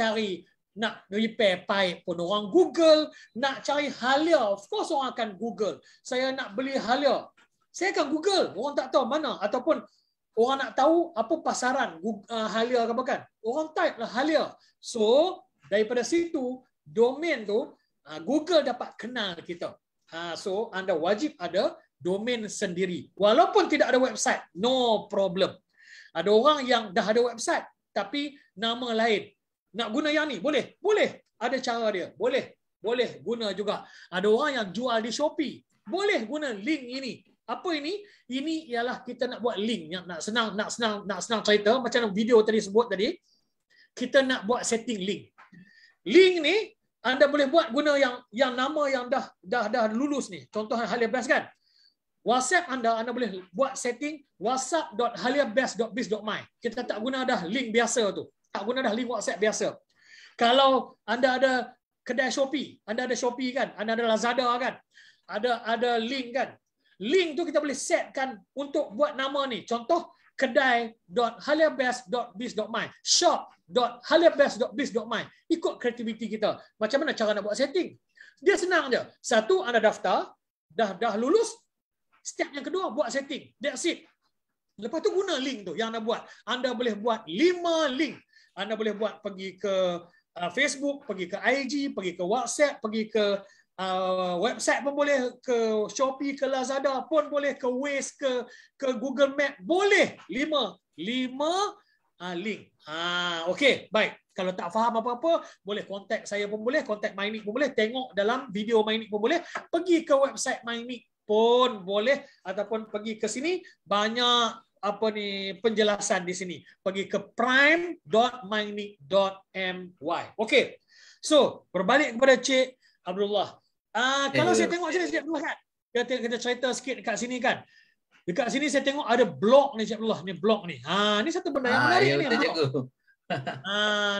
[SPEAKER 2] repair pipe pun orang Google, nak cari Halia, of course orang akan Google. Saya nak beli Halia, saya akan Google. Orang tak tahu mana, ataupun orang nak tahu apa pasaran Halia ke apa kan, orang type lah Halia. So daripada situ, domain tu Google dapat kenal kita. So anda wajib ada domain sendiri. Walaupun tidak ada website, no problem. Ada orang yang dah ada website tapi nama lain. Nak guna yang ni? Boleh. Boleh. Ada cara dia. Boleh. Boleh guna juga. Ada orang yang jual di Shopee. Boleh guna link ini. Apa ini? Ini ialah kita nak buat link yang nak senang cerita macam video tadi sebut tadi. Kita nak buat setting link. Link ni anda boleh buat guna yang nama yang dah lulus ni. Contoh Halia Best kan? WhatsApp anda boleh buat setting whatsapp.haliabest.biz.my. Kita tak guna dah link biasa tu. Tak guna dah link WhatsApp biasa. Kalau anda ada kedai Shopee, anda ada Shopee kan? Anda ada Lazada kan? Ada link kan? Link tu kita boleh setkan untuk buat nama ni. Contoh kedai.haliabest.biz.my, shop.haliabest.biz.my. Ikut kreativiti kita. Macam mana cara nak buat setting? Dia senang je. Satu, anda daftar, dah lulus. Step yang kedua, buat setting. That's it. Lepas tu guna link tu yang anda buat. Anda boleh buat 5 link. Anda boleh buat pergi ke Facebook, pergi ke IG, pergi ke WhatsApp, pergi ke website pun boleh, ke Shopee, ke Lazada pun boleh, ke Waze, ke Google Map. Boleh. 5 link. Okey, baik. Kalau tak faham apa-apa, boleh kontak saya pun boleh, kontak MyNick pun boleh, tengok dalam video MyNick pun boleh, pergi ke website MyNick pun boleh, ataupun pergi ke sini banyak penjelasan di sini. Pergi ke prime.mynick.my. Okey. So, berbalik kepada Cik Abdullah. Kalau saya tengok sini Cik Abdullah kan. Kita cerita sikit dekat sini kan. Dekat sini saya tengok ada blog ni Cik Abdullah, ni blog ni. Ni satu benda yang menarik ni.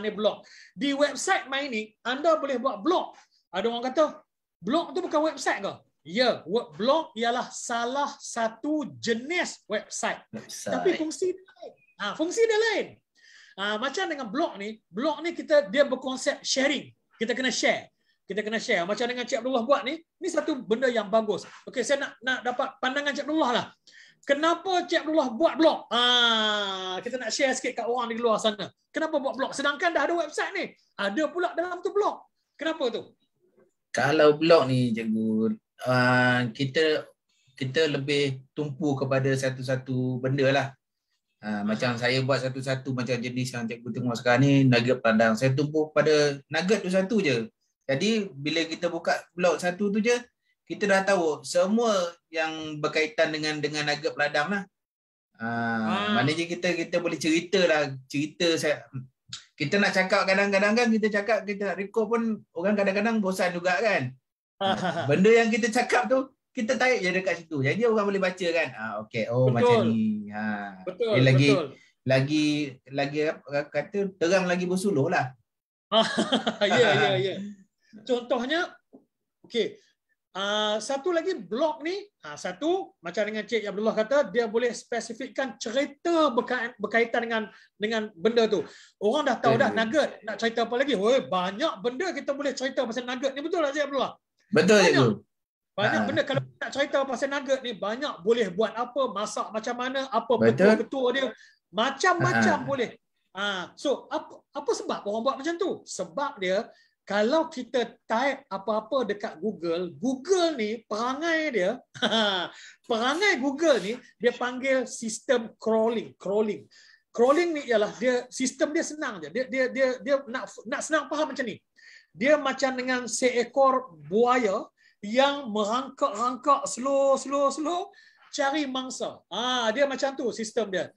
[SPEAKER 2] Ni blog. Di website MyNick anda boleh buat blog. Ada orang kata blog tu bukan website ke? Ya, blog ialah salah satu jenis website. Tapi fungsi dia lain. Fungsi dia lain. Macam dengan blog ni dia berkonsep sharing. Kita kena share. Macam dengan Cik Abdullah buat ni satu benda yang bagus. Okey, saya nak dapat pandangan Cik Abdullah lah. Kenapa Cik Abdullah buat blog? Kita nak share sikit kat orang di luar sana. Kenapa buat blog? Sedangkan dah ada website ni. Ada pula dalam tu blog. Kenapa tu?
[SPEAKER 3] Kalau blog ni Cikgu, kita lebih tumpu kepada satu-satu benda lah. Macam saya buat satu-satu macam jenis yang Cikgu tengok sekarang ni, nugget padang. Saya tumpu pada nugget tu satu je. Jadi bila kita buka blog satu tu je, kita dah tahu semua yang berkaitan dengan nugget padang lah. Maknanya kita boleh cerita saya. Kita nak cakap kadang-kadang kan kita nak record pun orang kadang-kadang bosan juga kan. Benda yang kita cakap tu kita tarik je dekat situ. Jadi orang boleh baca kan. Okey,
[SPEAKER 2] betul.
[SPEAKER 3] Macam ni.
[SPEAKER 2] Betul.
[SPEAKER 3] lagi kata terang lagi bersuluh lah.
[SPEAKER 2] Ya. Contohnya, okey. Satu lagi blog ni, satu macam dengan Cik Abdullah kata, dia boleh spesifikkan cerita berkaitan dengan benda tu. Orang dah tahu dah nugget, nak cerita apa lagi? Woi, banyak benda kita boleh cerita pasal nugget ni, betul tak Cik Abdullah?
[SPEAKER 3] Betul cikgu.
[SPEAKER 2] Banyak benda kalau nak cerita pasal nugget ni, banyak boleh buat apa, masak macam mana, apa
[SPEAKER 3] Betul.
[SPEAKER 2] ketua dia, macam-macam boleh. So apa sebab orang buat macam tu? Sebab dia kalau kita type apa-apa dekat Google ni perangai dia, perangai Google ni dia panggil sistem crawling. Crawling ni ialah sistem dia senang je. Dia nak senang faham macam ni. Dia macam dengan seekor buaya yang merangkak-rangkak slow cari mangsa. Dia macam tu sistem dia.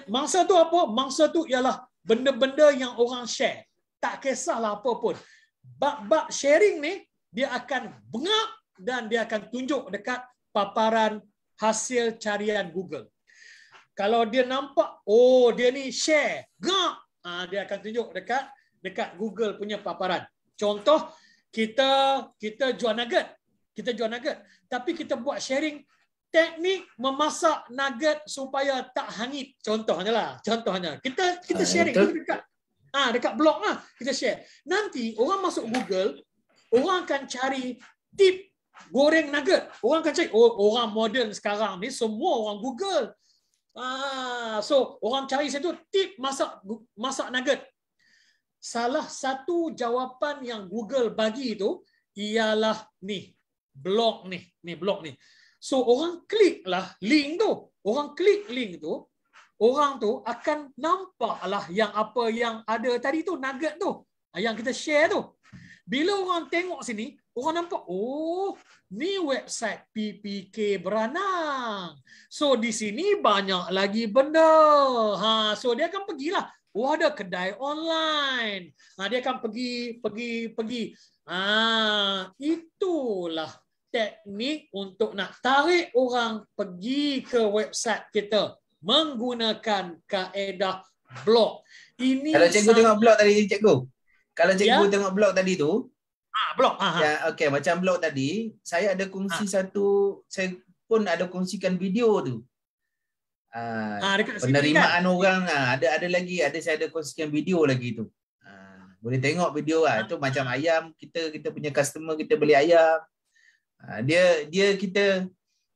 [SPEAKER 2] Mangsa tu apa? Mangsa tu ialah benda-benda yang orang share. Tak kisahlah apa pun. Bab sharing ni dia akan bengap dan dia akan tunjuk dekat paparan hasil carian Google. Kalau dia nampak dia ni share, gap, dia akan tunjuk dekat Google punya paparan. Contoh kita jual nugget. Tapi kita buat sharing teknik memasak nugget supaya tak hangit. Contohnya. Kita sharing dekat blog lah kita share. Nanti orang masuk Google, orang akan cari tip goreng nugget. Orang akan cari, orang moden sekarang ni semua orang Google. So orang cari situ tip masak nugget. Salah satu jawapan yang Google bagi tu ialah blog ni. So orang klik lah link tu. Orang tu akan nampaklah yang apa yang ada tadi tu, nugget tu, yang kita share tu. Bila orang tengok sini, orang nampak, ni website PPK Beranang. So di sini banyak lagi benda. So dia akan pergilah. Ada kedai online. Dia akan pergi. Itulah teknik untuk nak tarik orang pergi ke website kita menggunakan kaedah blog. Ini
[SPEAKER 3] kalau cikgu tengok blog tadi cikgu. Kalau cikgu tengok blog tadi tu,
[SPEAKER 2] blog.
[SPEAKER 3] Ya, okey, macam blog tadi, saya ada kongsi saya pun ada kongsikan video tu. Penerimaan kan? Orang saya ada kongsikan video lagi tu. Boleh tengok video lah. Itu macam ayam, kita punya customer, kita beli ayam.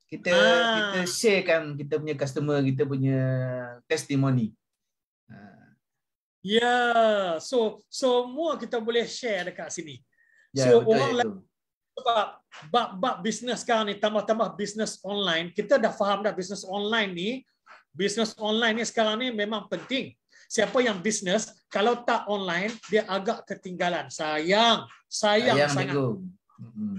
[SPEAKER 3] Kita sharekan kita punya customer, kita punya testimoni.
[SPEAKER 2] So semua kita boleh share dekat sini.
[SPEAKER 3] So
[SPEAKER 2] orang sebab bab bisnes sekarang ni tambah bisnes online, kita dah faham dah bisnes online ni sekarang ni memang penting. Siapa yang bisnes kalau tak online dia agak ketinggalan. Sayang sangat.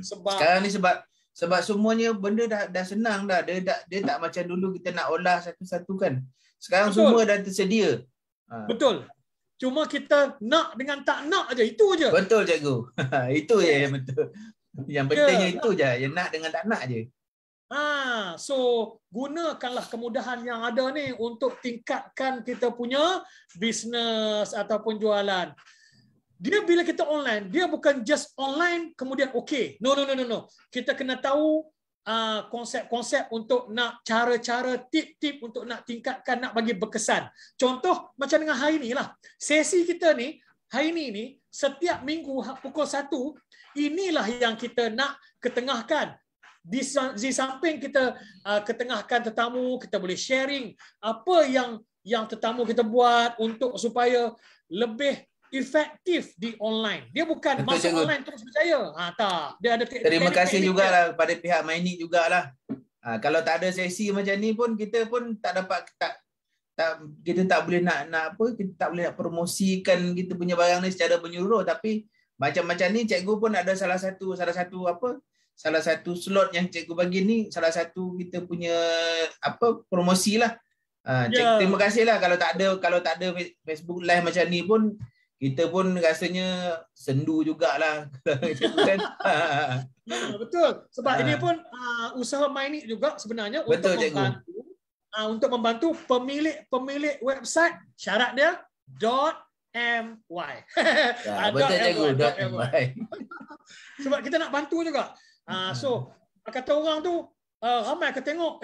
[SPEAKER 3] Sekarang ni sebab semuanya benda dah senang dah. Dia tak macam dulu kita nak olah satu-satu kan. Sekarang semua dah tersedia.
[SPEAKER 2] Betul. Cuma kita nak dengan tak nak aja, itu aja.
[SPEAKER 3] Betul cikgu. Itu je yang betul. Yang pentingnya itu je, yang nak dengan tak nak je.
[SPEAKER 2] So gunakanlah kemudahan yang ada ni untuk tingkatkan kita punya bisnes ataupun jualan. Dia bila kita online, dia bukan just online kemudian okey. No. Kita kena tahu konsep-konsep untuk nak cara-cara, tip-tip untuk nak tingkatkan, nak bagi berkesan. Contoh macam dengan hari ni lah. Sesi kita ni, hari ni setiap minggu pukul 1, inilah yang kita nak ketengahkan. Di samping kita ketengahkan tetamu, kita boleh sharing apa yang tetamu kita buat untuk supaya lebih efektif di online. Dia bukan masuk online terus percaya. Tak. Dia ada
[SPEAKER 3] terima kasih jugalah kepada pihak Mainik jugalah. Kalau tak ada sesi macam ni pun kita pun tak dapat kita tak boleh nak kita tak boleh nak promosikan kita punya barang ni secara menyeluruh, tapi macam ni cikgu pun ada salah satu slot yang cikgu bagi ni, salah satu kita punya promosi lah. Terima kasihlah. Kalau tak ada Facebook Live macam ni pun kita pun rasanya sendu jugalah.
[SPEAKER 2] Betul. Sebab ini pun usaha Mainik juga sebenarnya untuk membantu untuk membantu pemilik website, syarat dia .my.
[SPEAKER 3] Betul cikgu, .my.
[SPEAKER 2] Sebab kita nak bantu juga. So kata orang tu ramai ke tengok,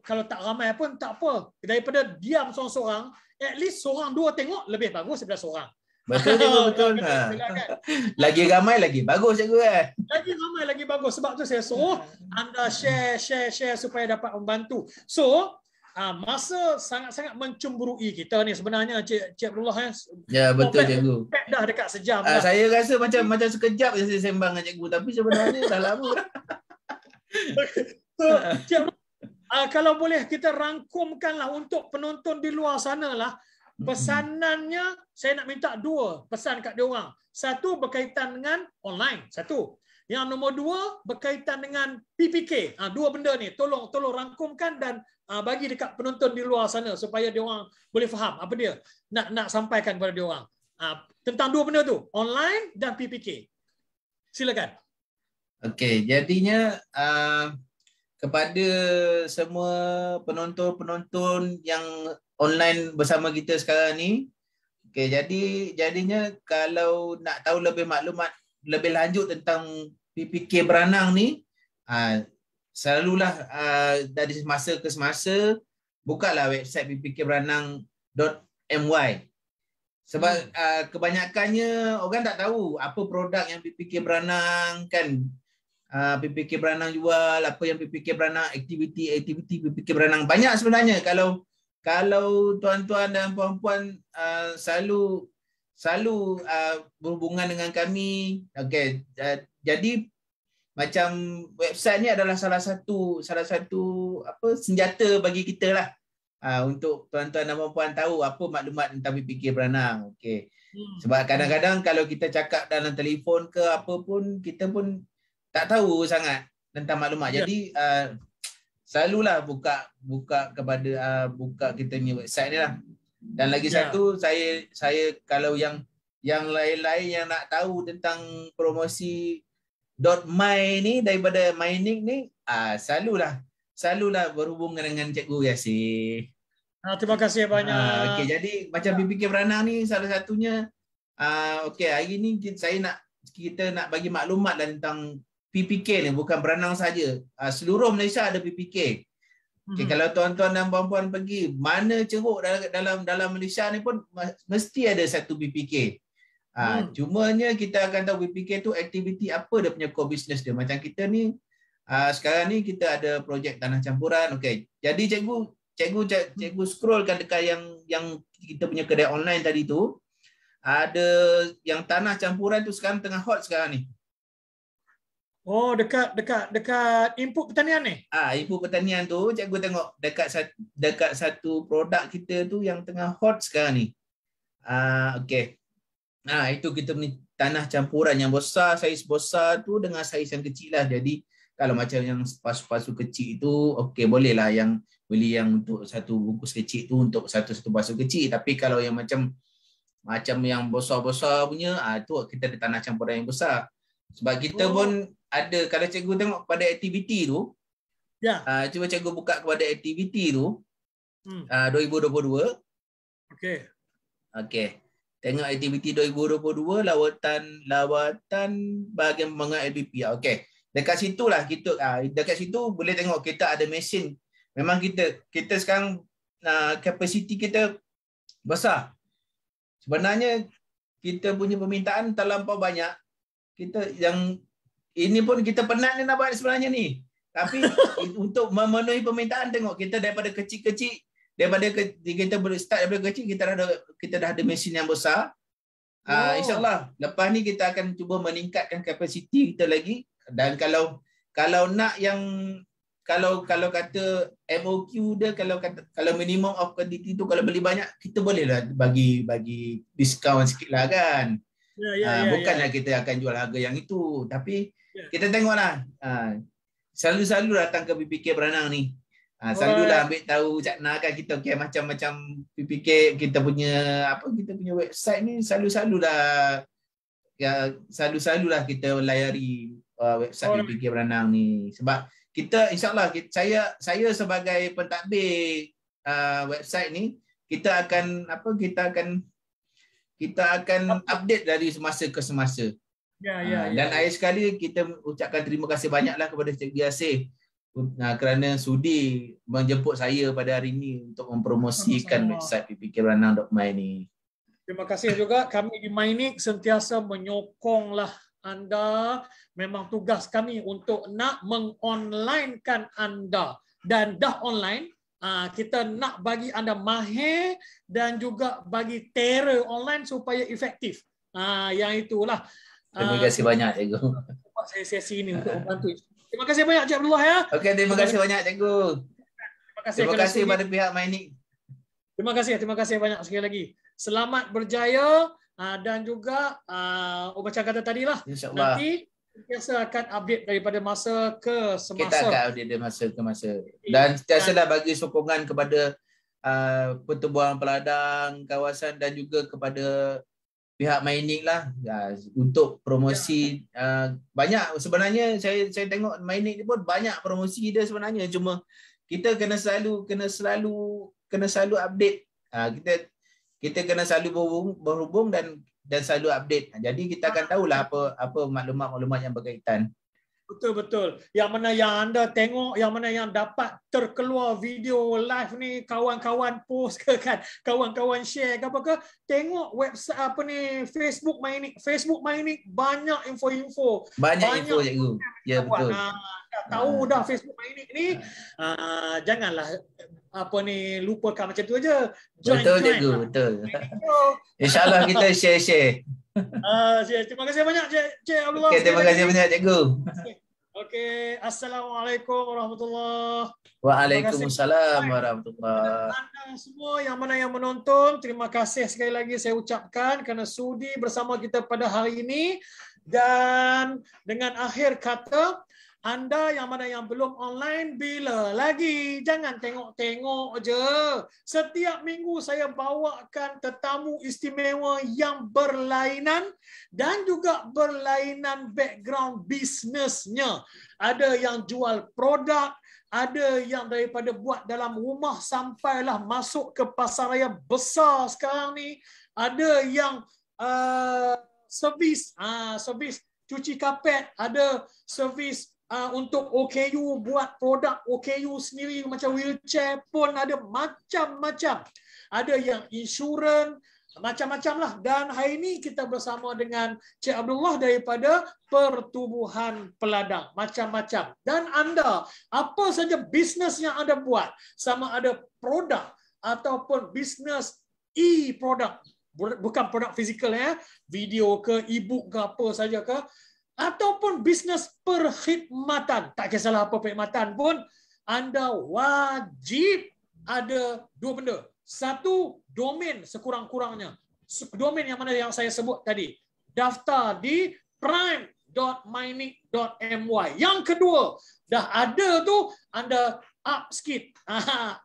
[SPEAKER 2] kalau tak ramai pun tak apa. Daripada diam seorang-seorang, at least seorang dua tengok lebih bagus daripada seorang.
[SPEAKER 3] Betul cikgu, betul. Lagi ramai lagi bagus cikgu kan.
[SPEAKER 2] Lagi ramai lagi bagus. Sebab tu saya suruh anda share supaya dapat membantu. So masa sangat-sangat mencemburui kita ni sebenarnya Cik Abdullah.
[SPEAKER 3] Ya betul cikgu.
[SPEAKER 2] Dah dekat sejam
[SPEAKER 3] saya rasa macam sekejap je saya sembang dengan cikgu, tapi sebenarnya dah lama dah.
[SPEAKER 2] So, Cik Abdullah, kalau boleh kita rangkumkanlah untuk penonton di luar sana lah. Pesanannya saya nak minta dua pesan kat dia orang. Satu berkaitan dengan online, satu. Yang nombor dua berkaitan dengan PPK. Dua benda ni tolong rangkumkan dan bagi dekat penonton di luar sana supaya dia orang boleh faham apa dia nak sampaikan kepada dia orang. Tentang dua benda tu, online dan PPK. Silakan. Okey, jadinya kepada semua penonton-penonton yang online bersama kita sekarang ni, okey, jadinya kalau nak tahu lebih maklumat lebih lanjut tentang PPK beranang ni, selalulah dari semasa ke semasa bukalah website ppkberanang.my. Sebab kebanyakannya orang tak tahu apa produk yang PPK beranang kan. PPK beranang jual, apa yang PPK beranang, aktiviti PPK beranang banyak sebenarnya. Kalau tuan-tuan dan puan-puan selalu berhubungan dengan kami, okey, jadi macam website ni adalah salah satu senjata bagi kita lah untuk tuan-tuan dan puan-puan tahu apa maklumat tentang PPK beranang. Okey. Sebab kadang-kadang kalau kita cakap dalam telefon ke apa pun, kita pun tak tahu sangat tentang maklumat. Jadi selalulah buka kepada buka kita punya website ni lah. Dan lagi satu, saya kalau yang lain-lain yang nak tahu tentang promosi .my ni daripada Mynik ni, selalulah berhubung dengan Cikgu Yasir. Terima kasih banyak. Okey, jadi macam PPK beranang ni salah satunya. Okey, hari ni kita nak bagi maklumat lah tentang PPK ni, bukan beranang saja. Seluruh Malaysia ada PPK. Okay, kalau tuan-tuan dan puan-puan pergi mana ceruk dalam Malaysia ni pun mesti ada satu PPK. Cumanya kita akan tahu PPK tu aktiviti apa dia punya core business dia. Macam kita ni sekarang ni kita ada projek tanah campuran. Okey. Jadi cikgu scrollkan dekat yang kita punya kedai online tadi tu. Ada yang tanah campuran tu sekarang tengah hot sekarang ni. Oh, dekat input pertanian ni? Input pertanian tu, cikgu tengok dekat satu produk kita tu yang tengah hot sekarang ni. Okey. Itu kita punya tanah campuran yang besar, saiz besar tu dengan saiz yang kecil lah. Jadi kalau macam yang pasu-pasu kecil tu, okey bolehlah yang beli yang untuk satu bungkus kecil tu untuk satu pasu kecil. Tapi kalau yang macam yang besar-besar punya, tu kita ada tanah campuran yang besar. Sebab kita pun ada, kalau cikgu tengok pada aktiviti tu, cuba cikgu buka kepada aktiviti tu 2022. Okey. Tengok aktiviti 2022 lawatan bahagian pembangunan LBP. Okey. Dekat situlah dekat situ boleh tengok kita ada mesin. Memang kita sekarang kapasiti kita besar. Sebenarnya kita punya permintaan terlampau banyak. Ini pun kita penat ni nak buat sebenarnya ni. Tapi untuk memenuhi permintaan, tengok kita daripada kecil-kecil, kita boleh start daripada kecil, kita dah ada mesin yang besar. InsyaAllah lepas ni kita akan cuba meningkatkan kapasiti kita lagi. Dan kalau nak yang kalau kata MOQ dia, kalau minimum of quantity tu kalau beli banyak, kita bolehlah bagi diskaun sikit lah kan. Bukanlah kita akan jual harga yang itu, tapi kita tengoklah selalu datang ke PPK beranang ni, selalulah ambil tahu cakna kan kita. Okay, macam PPK kita punya website ni selalulah kita layari website PPK beranang ni. Sebab kita insyaAllah saya sebagai pentadbir
[SPEAKER 3] website ni, kita akan update dari semasa ke semasa. Dan akhir sekali kita ucapkan terima kasih banyaklah kepada Cikgu Yasir kerana sudi menjemput saya pada hari ini untuk mempromosikan website ppkranang.my ni.
[SPEAKER 2] Terima kasih juga, kami di Mynik sentiasa menyokonglah anda. Memang tugas kami untuk nak mengonlinekan anda, dan dah online. Kita nak bagi anda mahir dan juga bagi terror online supaya efektif. Yang itulah.
[SPEAKER 3] Terima kasih banyak, Cikgu.
[SPEAKER 2] Saya sesi ini untuk membantu. Terima kasih banyak, Cik Abdullah ya.
[SPEAKER 3] Okey, terima kasih banyak, Cikgu. Terima kasih kepada pihak Mynik.
[SPEAKER 2] Terima kasih banyak sekali lagi. Selamat berjaya dan juga macam kata tadilah, nanti kita akan update daripada masa ke semasa.
[SPEAKER 3] Kita akan update dari masa ke masa. Dan sentiasalah bagi sokongan kepada pertubuhan peladang kawasan dan juga kepada pihak Mynik lah untuk promosi. Banyak sebenarnya saya tengok Mynik ni pun banyak promosi dia sebenarnya, cuma kita kena selalu update. Kita kena selalu berhubung dan selalu update. Jadi kita akan tahulah apa maklumat-maklumat yang berkaitan.
[SPEAKER 2] Betul. Yang mana yang anda tengok, yang mana yang dapat terkeluar video live ni, kawan-kawan post ke kan, kawan-kawan share ke apa ke, tengok website Facebook Mynik banyak info-info.
[SPEAKER 3] Banyak info, Cikgu. Ya, betul.
[SPEAKER 2] Tahu dah Facebook Mynik ni, janganlah lupakan macam tu aja.
[SPEAKER 3] Betul, Cikgu, betul. InsyaAllah kita share.
[SPEAKER 2] Terima kasih banyak, Cik Abdullah.
[SPEAKER 3] Okay, terima kasih banyak, Cikgu.
[SPEAKER 2] Okey, Assalamualaikum warahmatullahi wabarakatuh.
[SPEAKER 3] Waalaikumsalam warahmatullahi wabarakatuh.
[SPEAKER 2] Anda semua yang mana yang menonton, terima kasih sekali lagi saya ucapkan kerana sudi bersama kita pada hari ini. Dan dengan akhir kata, anda yang mana yang belum online, bila lagi? Jangan tengok-tengok je. Setiap minggu saya bawakan tetamu istimewa yang berlainan dan juga berlainan background bisnesnya. Ada yang jual produk, ada yang daripada buat dalam rumah sampailah masuk ke pasaraya besar sekarang ni. Ada yang servis cuci kapet, ada servis untuk OKU, buat produk OKU sendiri macam wheelchair pun ada, macam-macam. Ada yang insurans, macam-macam lah. Dan hari ini kita bersama dengan Cik Abdullah daripada Pertubuhan Peladang, macam-macam. Dan anda, apa saja bisnes yang anda buat, sama ada produk ataupun bisnes e-produk, bukan produk fizikal ya, video ke, e-book ke, apa saja ke, ataupun bisnes perkhidmatan, tak kisahlah apa perkhidmatan pun, anda wajib ada dua benda. Satu, domain sekurang-kurangnya. Domain yang mana yang saya sebut tadi. Daftar di prime.mynik.my. Yang kedua, dah ada tu, anda up sikit.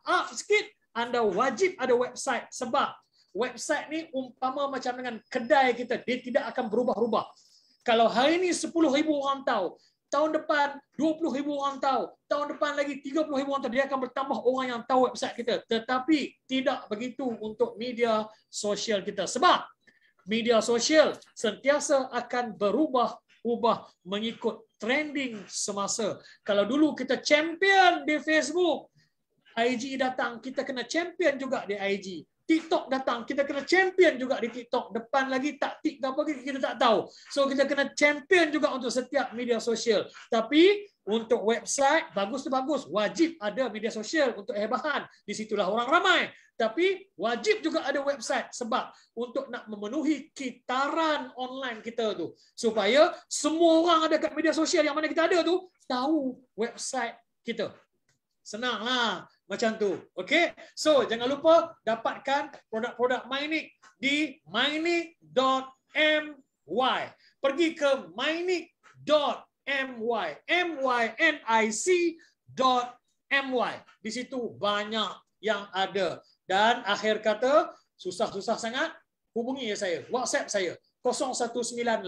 [SPEAKER 2] Up sikit, anda wajib ada website. Sebab website ni umpama macam dengan kedai kita, dia tidak akan berubah-ubah. Kalau hari ini 10,000 orang tahu, tahun depan 20,000 orang tahu, tahun depan lagi 30,000 orang tahu, dia akan bertambah orang yang tahu website kita. Tetapi tidak begitu untuk media sosial kita. Sebab media sosial sentiasa akan berubah-ubah mengikut trending semasa. Kalau dulu kita champion di Facebook, IG datang, kita kena champion juga di IG. TikTok datang, kita kena champion juga di TikTok. Depan lagi taktik apa kita tak tahu. So kita kena champion juga untuk setiap media sosial. Tapi untuk website, bagus tu bagus. Wajib ada media sosial untuk hebahan. Di situlah orang ramai. Tapi wajib juga ada website. Sebab untuk nak memenuhi kitaran online kita tu. Supaya semua orang ada kat media sosial yang mana kita ada tu, tahu website kita. Senanglah macam tu. Okey. So jangan lupa dapatkan produk-produk Mynik di mynik.my. Pergi ke mynik.my. mynic.my. Di situ banyak yang ada. Dan akhir kata, susah-susah sangat, hubungi saya. WhatsApp saya 01980,017.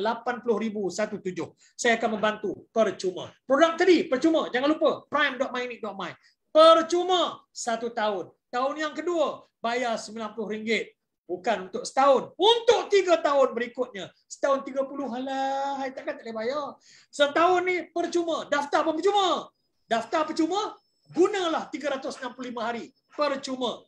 [SPEAKER 2] Saya akan membantu percuma. Produk tadi percuma. Jangan lupa prime.mynik.my. Percuma 1 tahun. Tahun yang kedua, bayar RM90. Bukan untuk setahun. Untuk 3 tahun berikutnya. Setahun 30, halah, takkan tak boleh bayar. Setahun ni percuma. Daftar pun percuma. Daftar percuma, gunalah 365 hari. Percuma.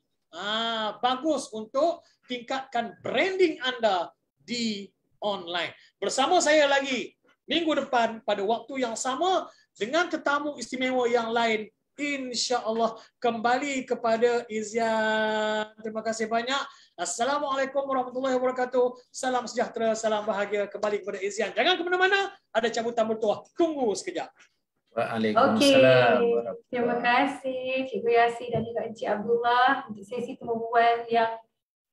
[SPEAKER 2] Bagus untuk tingkatkan branding anda di online. Bersama saya lagi minggu depan pada waktu yang sama dengan tetamu istimewa yang lain. InsyaAllah kembali kepada Izyan. Terima kasih banyak. Assalamualaikum warahmatullahi wabarakatuh. Salam sejahtera, salam bahagia. Kembali kepada Izyan. Jangan ke mana-mana. Ada cabutan bertuah. Tunggu sekejap.
[SPEAKER 3] Waalaikumsalam.
[SPEAKER 1] Terima kasih Cikgu Yasir dan juga Encik Abdullah untuk sesi perbualan yang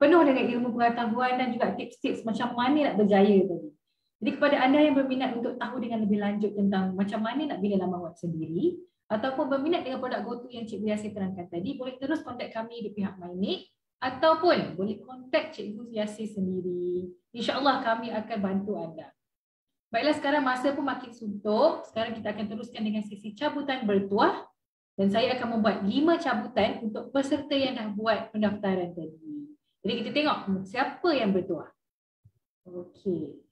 [SPEAKER 1] penuh dengan ilmu pengetahuan dan juga tips-tips macam mana nak berjaya tadi. Jadi kepada anda yang berminat untuk tahu dengan lebih lanjut tentang macam mana nak bina laman web sendiri, ataupun berminat dengan produk GoTo yang Cikgu Yasir terangkan tadi, boleh terus kontak kami di pihak MyNIC ataupun boleh kontak Cikgu Yasir sendiri. InsyaAllah kami akan bantu anda. Baiklah, sekarang masa pun makin suntuk. Sekarang kita akan teruskan dengan sesi cabutan bertuah. Dan saya akan membuat 5 cabutan untuk peserta yang dah buat pendaftaran tadi. Jadi kita tengok siapa yang bertuah. Okey.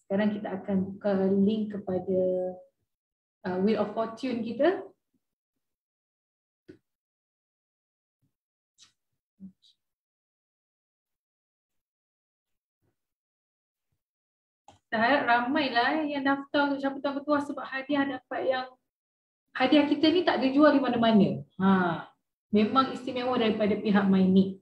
[SPEAKER 1] Sekarang kita akan buka link kepada Wheel of Fortune kita. Saya harap ramailah yang daftar untuk cabutan bertuah sebab hadiah kita ni tak dijual di mana-mana. Memang istimewa daripada pihak MyNIC.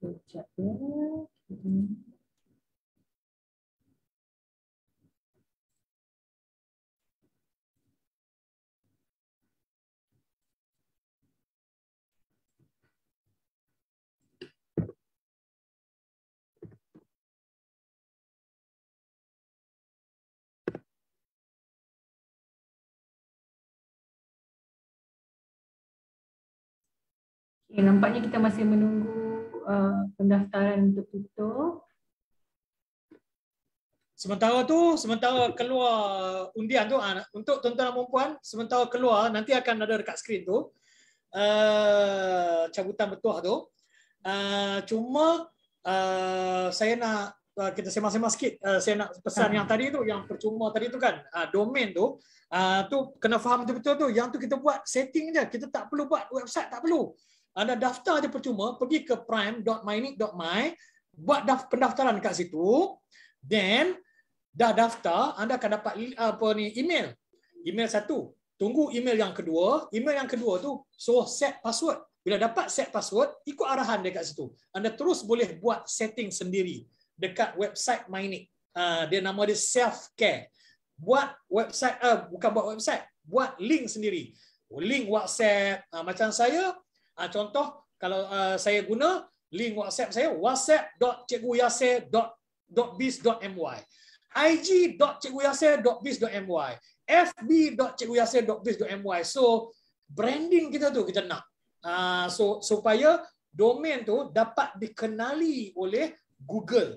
[SPEAKER 1] Sekejap ya. Okay, nampaknya kita masih menunggu pendaftaran untuk tutup.
[SPEAKER 2] Sementara keluar undian tu untuk tuan-tuan dan puan, sementara keluar nanti akan ada dekat skrin tu cabutan bertuah tu. Cuma saya nak kita sembang-sembang sikit. Saya nak pesan yang tadi tu, yang percuma tadi tu kan, domain tu kena faham betul-betul tu. Yang tu kita buat setting je, kita tak perlu buat website, tak perlu. Anda daftar je percuma, pergi ke prime.mynic.my, buat pendaftaran kat situ, then dah daftar, anda akan dapat email. Email satu. Tunggu email yang kedua. Email yang kedua tu suruh set password. Bila dapat set password, ikut arahan dia kat situ. Anda terus boleh buat setting sendiri dekat website MyNIC. Dia nama dia self-care. Buat website, bukan buat website, buat link sendiri. Link WhatsApp, macam saya, contoh kalau saya guna link WhatsApp saya, whatsapp.cikguyasir.biz.my, ig.cikguyasir.biz.my, fb.cikguyasir.biz.my. So branding kita tu kita nak supaya domain tu dapat dikenali oleh Google.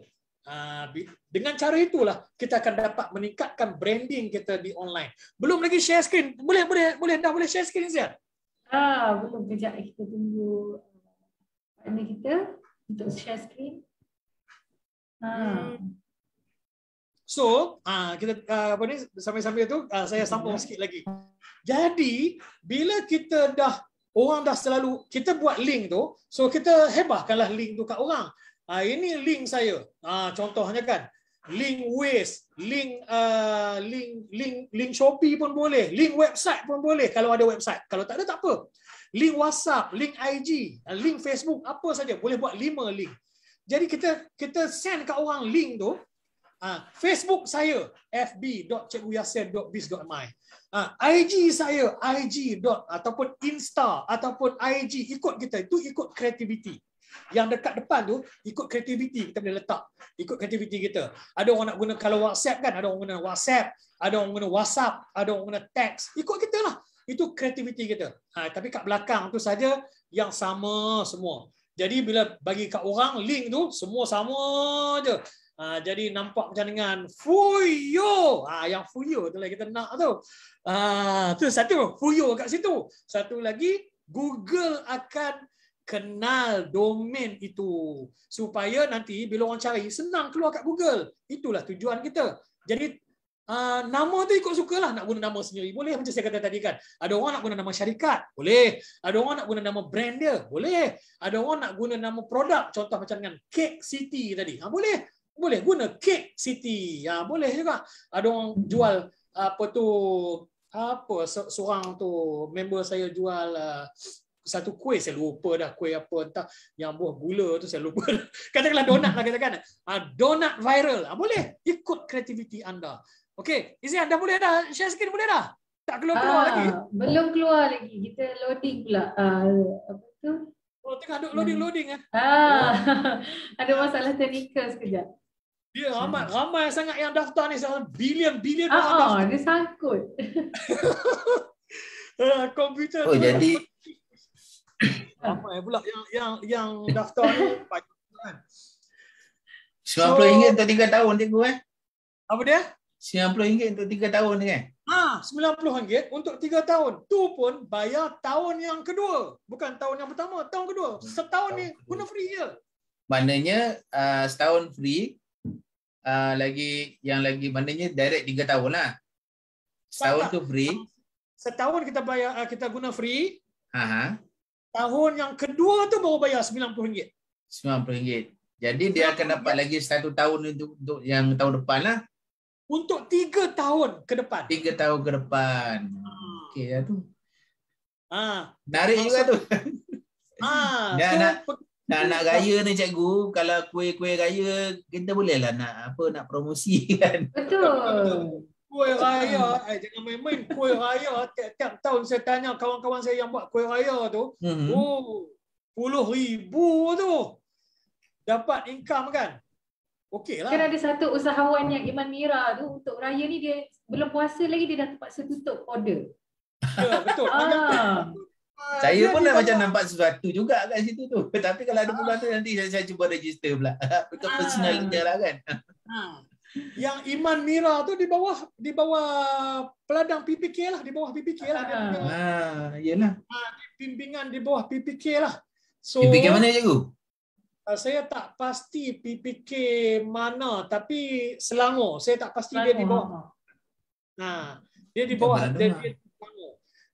[SPEAKER 2] Dengan cara itulah kita akan dapat meningkatkan branding kita di online. Belum lagi share screen. Boleh share screen Zia?
[SPEAKER 1] Belum, kejap kita tunggu partner kita untuk share screen.
[SPEAKER 2] So, kita sambil-sambil tu saya sambung sikit lagi. Jadi, bila kita orang dah selalu kita buat link tu, so kita hebahkanlah link tu kat orang. Ini link saya. Contohnya kan, link Waze, link Shopee pun boleh, link website pun boleh kalau ada website. Kalau tak ada tak apa. Link WhatsApp, link IG, link Facebook, apa saja boleh buat 5 link. Jadi kita send kat orang link tu. Facebook saya fb.cikguyasir.biz.my, IG saya IG. Ataupun Insta ataupun IG, ikut kita, itu ikut kreativiti. Yang dekat depan tu ikut kreativiti kita boleh letak, ikut kreativiti kita. Ada orang nak guna kalau WhatsApp kan, ada orang guna WhatsApp, ada orang guna WhatsApp, ada orang guna teks, ikut kita lah. Itu kreativiti kita. Tapi kat belakang tu saja yang sama semua. Jadi bila bagi kat orang link tu semua sama je. Jadi nampak macam dengan Fuyo. Yang Fuyo tu lah kita nak tu. Tu satu, Fuyo kat situ. Satu lagi, Google akan kenal domain itu supaya nanti bila orang cari senang keluar kat Google. Itulah tujuan kita. Jadi nama tu ikut sukalah, nak guna nama sendiri boleh, macam saya kata tadi kan. Ada orang nak guna nama syarikat, boleh. Ada orang nak guna nama brand dia, boleh. Ada orang nak guna nama produk, contoh macam dengan Cake City tadi, boleh. Boleh guna Cake City, boleh juga. Ada orang jual seorang tu member saya jual satu kuih, saya lupa dah kuih apa, entah yang buah gula tu saya lupa. Katakanlah donat lah katakan. Donat viral, boleh ikut kreativiti anda. Okey, Izian dah boleh dah share sikit, boleh dah? Tak keluar lagi?
[SPEAKER 1] Belum keluar lagi. Kita loading pula. Apa tu?
[SPEAKER 2] Tengah duk loading.
[SPEAKER 1] Ada masalah teknikal sekejap.
[SPEAKER 2] Dia ramai sangat yang daftar ni, bilion orang daftar.
[SPEAKER 1] Dia sangkut.
[SPEAKER 2] Komputer.
[SPEAKER 3] Jadi
[SPEAKER 2] ramai pula yang daftar ni.
[SPEAKER 3] RM90 untuk 3 tahun cikgu
[SPEAKER 2] Apa dia?
[SPEAKER 3] RM90 untuk 3 tahun ni
[SPEAKER 2] RM90 untuk 3 tahun. Tu pun bayar tahun yang kedua. Bukan tahun yang pertama, tahun kedua. Setahun ni guna free je.
[SPEAKER 3] Maknanya setahun free. Lagi maknanya direct 3 tahun lah. Setahun tu free.
[SPEAKER 2] Setahun kita bayar, kita guna free.
[SPEAKER 3] Tahun
[SPEAKER 2] yang kedua tu baru bayar RM90.
[SPEAKER 3] RM90. Jadi dia akan dapat lagi 1 tahun untuk yang tahun depan lah.
[SPEAKER 2] Untuk 3 tahun ke depan.
[SPEAKER 3] 3 tahun ke depan. Okey lah tu. Menarik juga tu. Nak raya ni cikgu, kalau kuih-kuih raya kita bolehlah nak promosi kan.
[SPEAKER 1] Betul.
[SPEAKER 2] Kuih raya, jangan main-main kuih raya. Tiap tahun saya tanya kawan-kawan saya yang buat kuih raya tu, RM10,000 tu. Dapat income kan? Okey lah.
[SPEAKER 1] Kan ada satu usahawan yang Iman Mira tu, untuk raya ni dia belum puasa lagi dia dah terpaksa tutup order.
[SPEAKER 2] Ya, betul.
[SPEAKER 3] Saya pun dah macam nampak sesuatu juga kat situ tu. Tapi kalau ada bulan tu nanti saya cuba register pula. Betul personal dia lah kan.
[SPEAKER 2] Yang Iman Mira tu di bawah peladang PPK lah, di bawah PPK lah.
[SPEAKER 3] Yalah.
[SPEAKER 2] Bimbingan di bawah PPK lah. So,
[SPEAKER 3] PPK mana cikgu?
[SPEAKER 2] Saya tak pasti PPK mana, tapi Selangor. Saya tak pasti dia di bawah. Dia di bawah.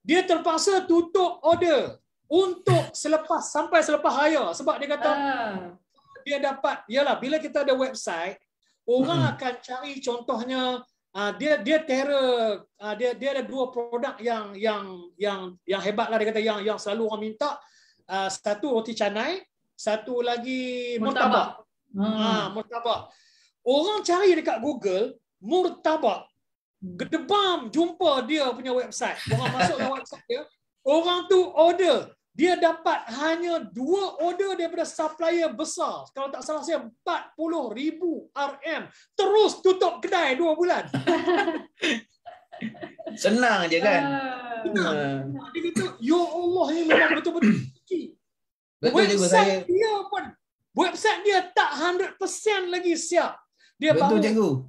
[SPEAKER 2] Dia terpaksa tutup order untuk sampai selepas raya, sebab dia kata dia dapat, yalah, bila kita ada website, orang akan cari contohnya dia terror, dia ada 2 produk yang hebat lah, dia kata yang selalu orang minta. Satu roti canai, satu lagi murtabak. Murtabak. Orang cari dekat Google murtabak. Gedebam jumpa dia punya website. Orang masuk dalam website dia, orang tu order. Dia dapat hanya 2 order daripada supplier besar. Kalau tak salah saya 40,000 RM. Terus tutup kedai 2 bulan.
[SPEAKER 3] Senang je kan?
[SPEAKER 2] Dia kata, ya Allah, ni memang betul-betul website dia tak 100% lagi siap. Dia
[SPEAKER 3] betul
[SPEAKER 2] baru,
[SPEAKER 3] cikgu.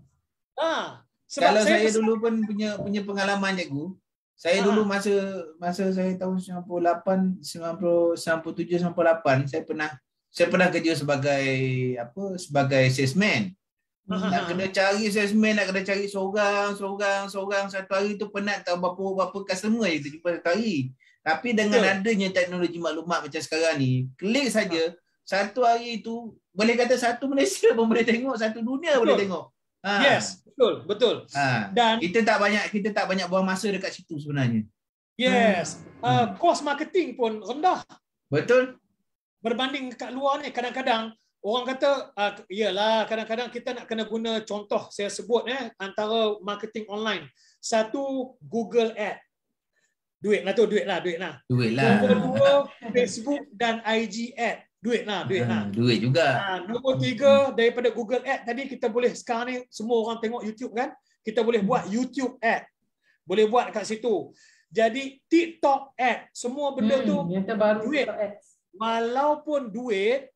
[SPEAKER 2] Sebab
[SPEAKER 3] kalau saya dulu pun punya pengalaman cikgu. Saya dulu masa saya tahun 98, 97, 98 saya pernah kerja sebagai salesman. Nak kena cari salesman, nak kena cari seorang satu hari tu penat tahu berapa customer je kita jumpa satu hari. Tapi dengan adanya teknologi maklumat macam sekarang ni, klik saja satu hari tu boleh kata satu Malaysia pun boleh tengok, satu dunia boleh tengok.
[SPEAKER 2] Yes, betul.
[SPEAKER 3] Dan kita tak banyak buang masa dekat situ sebenarnya.
[SPEAKER 2] Yes. Cost marketing pun rendah.
[SPEAKER 3] Betul.
[SPEAKER 2] Berbanding kat luar ni, kadang-kadang orang kata iyalah, kadang-kadang kita nak kena guna contoh saya sebut antara marketing online. Satu, Google Ad. Duit lah. Nombor 2, Facebook dan IG Ad. Duit lah.
[SPEAKER 3] Duit juga.
[SPEAKER 2] Nombor 3, daripada Google Ad tadi kita boleh, sekarang ni semua orang tengok YouTube kan? Kita boleh buat YouTube Ad. Boleh buat kat situ. Jadi TikTok Ad. Semua benda tu duit. Walaupun duit,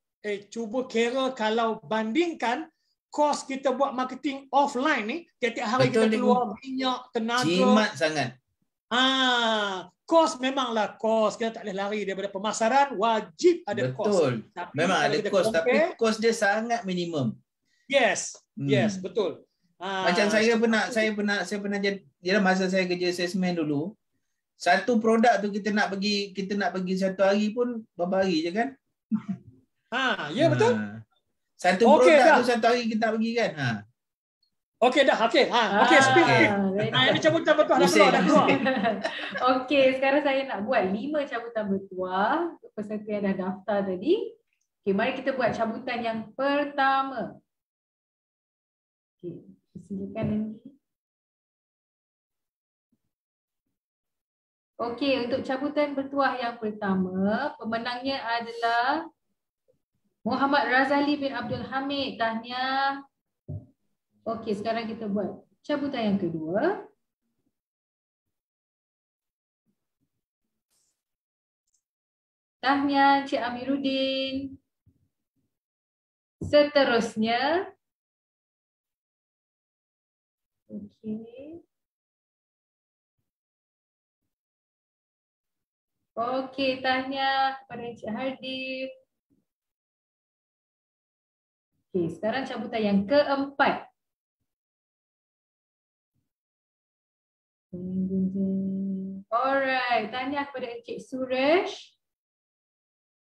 [SPEAKER 2] cuba kira kalau bandingkan kos kita buat marketing offline ni, tiap-tiap hari
[SPEAKER 3] Betul,
[SPEAKER 2] kita keluar minyak, tenaga.
[SPEAKER 3] Jimat sangat.
[SPEAKER 2] Kos memanglah kos. Kita tak boleh lari daripada pemasaran, wajib ada kos.
[SPEAKER 3] Betul.
[SPEAKER 2] Tapi
[SPEAKER 3] Memang
[SPEAKER 2] kalau
[SPEAKER 3] ada
[SPEAKER 2] kita
[SPEAKER 3] kos, tapi
[SPEAKER 2] compare,
[SPEAKER 3] kos dia sangat minimum.
[SPEAKER 2] yes, yes, betul.
[SPEAKER 3] Macam saya pernah jadi dalam masa saya kerja salesman dulu, satu produk tu kita nak pergi satu hari pun berapa hari je kan?
[SPEAKER 2] Ya betul.
[SPEAKER 3] Satu
[SPEAKER 2] Okey,
[SPEAKER 3] produk
[SPEAKER 2] dah.
[SPEAKER 3] tu satu hari kita nak pergi kan?
[SPEAKER 2] Okey dah, okey. Okey, speed. Ini cabutan bertuah dah keluar.
[SPEAKER 1] Okey, sekarang saya nak buat 5 cabutan bertuah untuk peserta yang dah daftar tadi. Okey, mari kita buat cabutan yang pertama. Okey, silakan Andy. Okey, untuk cabutan bertuah yang pertama, pemenangnya adalah Muhammad Razali bin Abdul Hamid. Tahniah. Okey, sekarang kita buat cabutan yang kedua. Tahniah Encik Amiruddin. Seterusnya. Okey. Okey, tahniah kepada Encik Hardif. Okey, sekarang cabutan yang keempat. Alright, tahniah kepada Encik Suresh.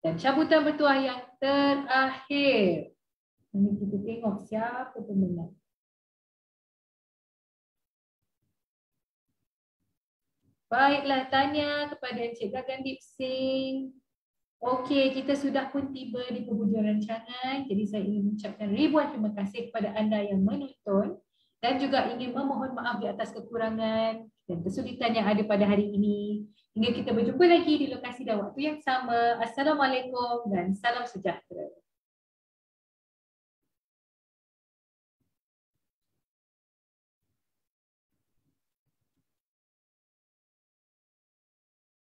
[SPEAKER 1] Dan cabutan bertuah yang terakhir. Ini kita tengok siapa pemenang. Baiklah, tanya kepada Encik Gagandip Singh. Okey, kita sudah pun tiba di penghujung rancangan. Jadi saya ingin mengucapkan ribuan terima kasih kepada anda yang menonton dan juga ingin memohon maaf di atas kekurangan dan kesulitan yang ada pada hari ini. Hingga kita berjumpa lagi di lokasi dan waktu yang sama. Assalamualaikum dan salam sejahtera.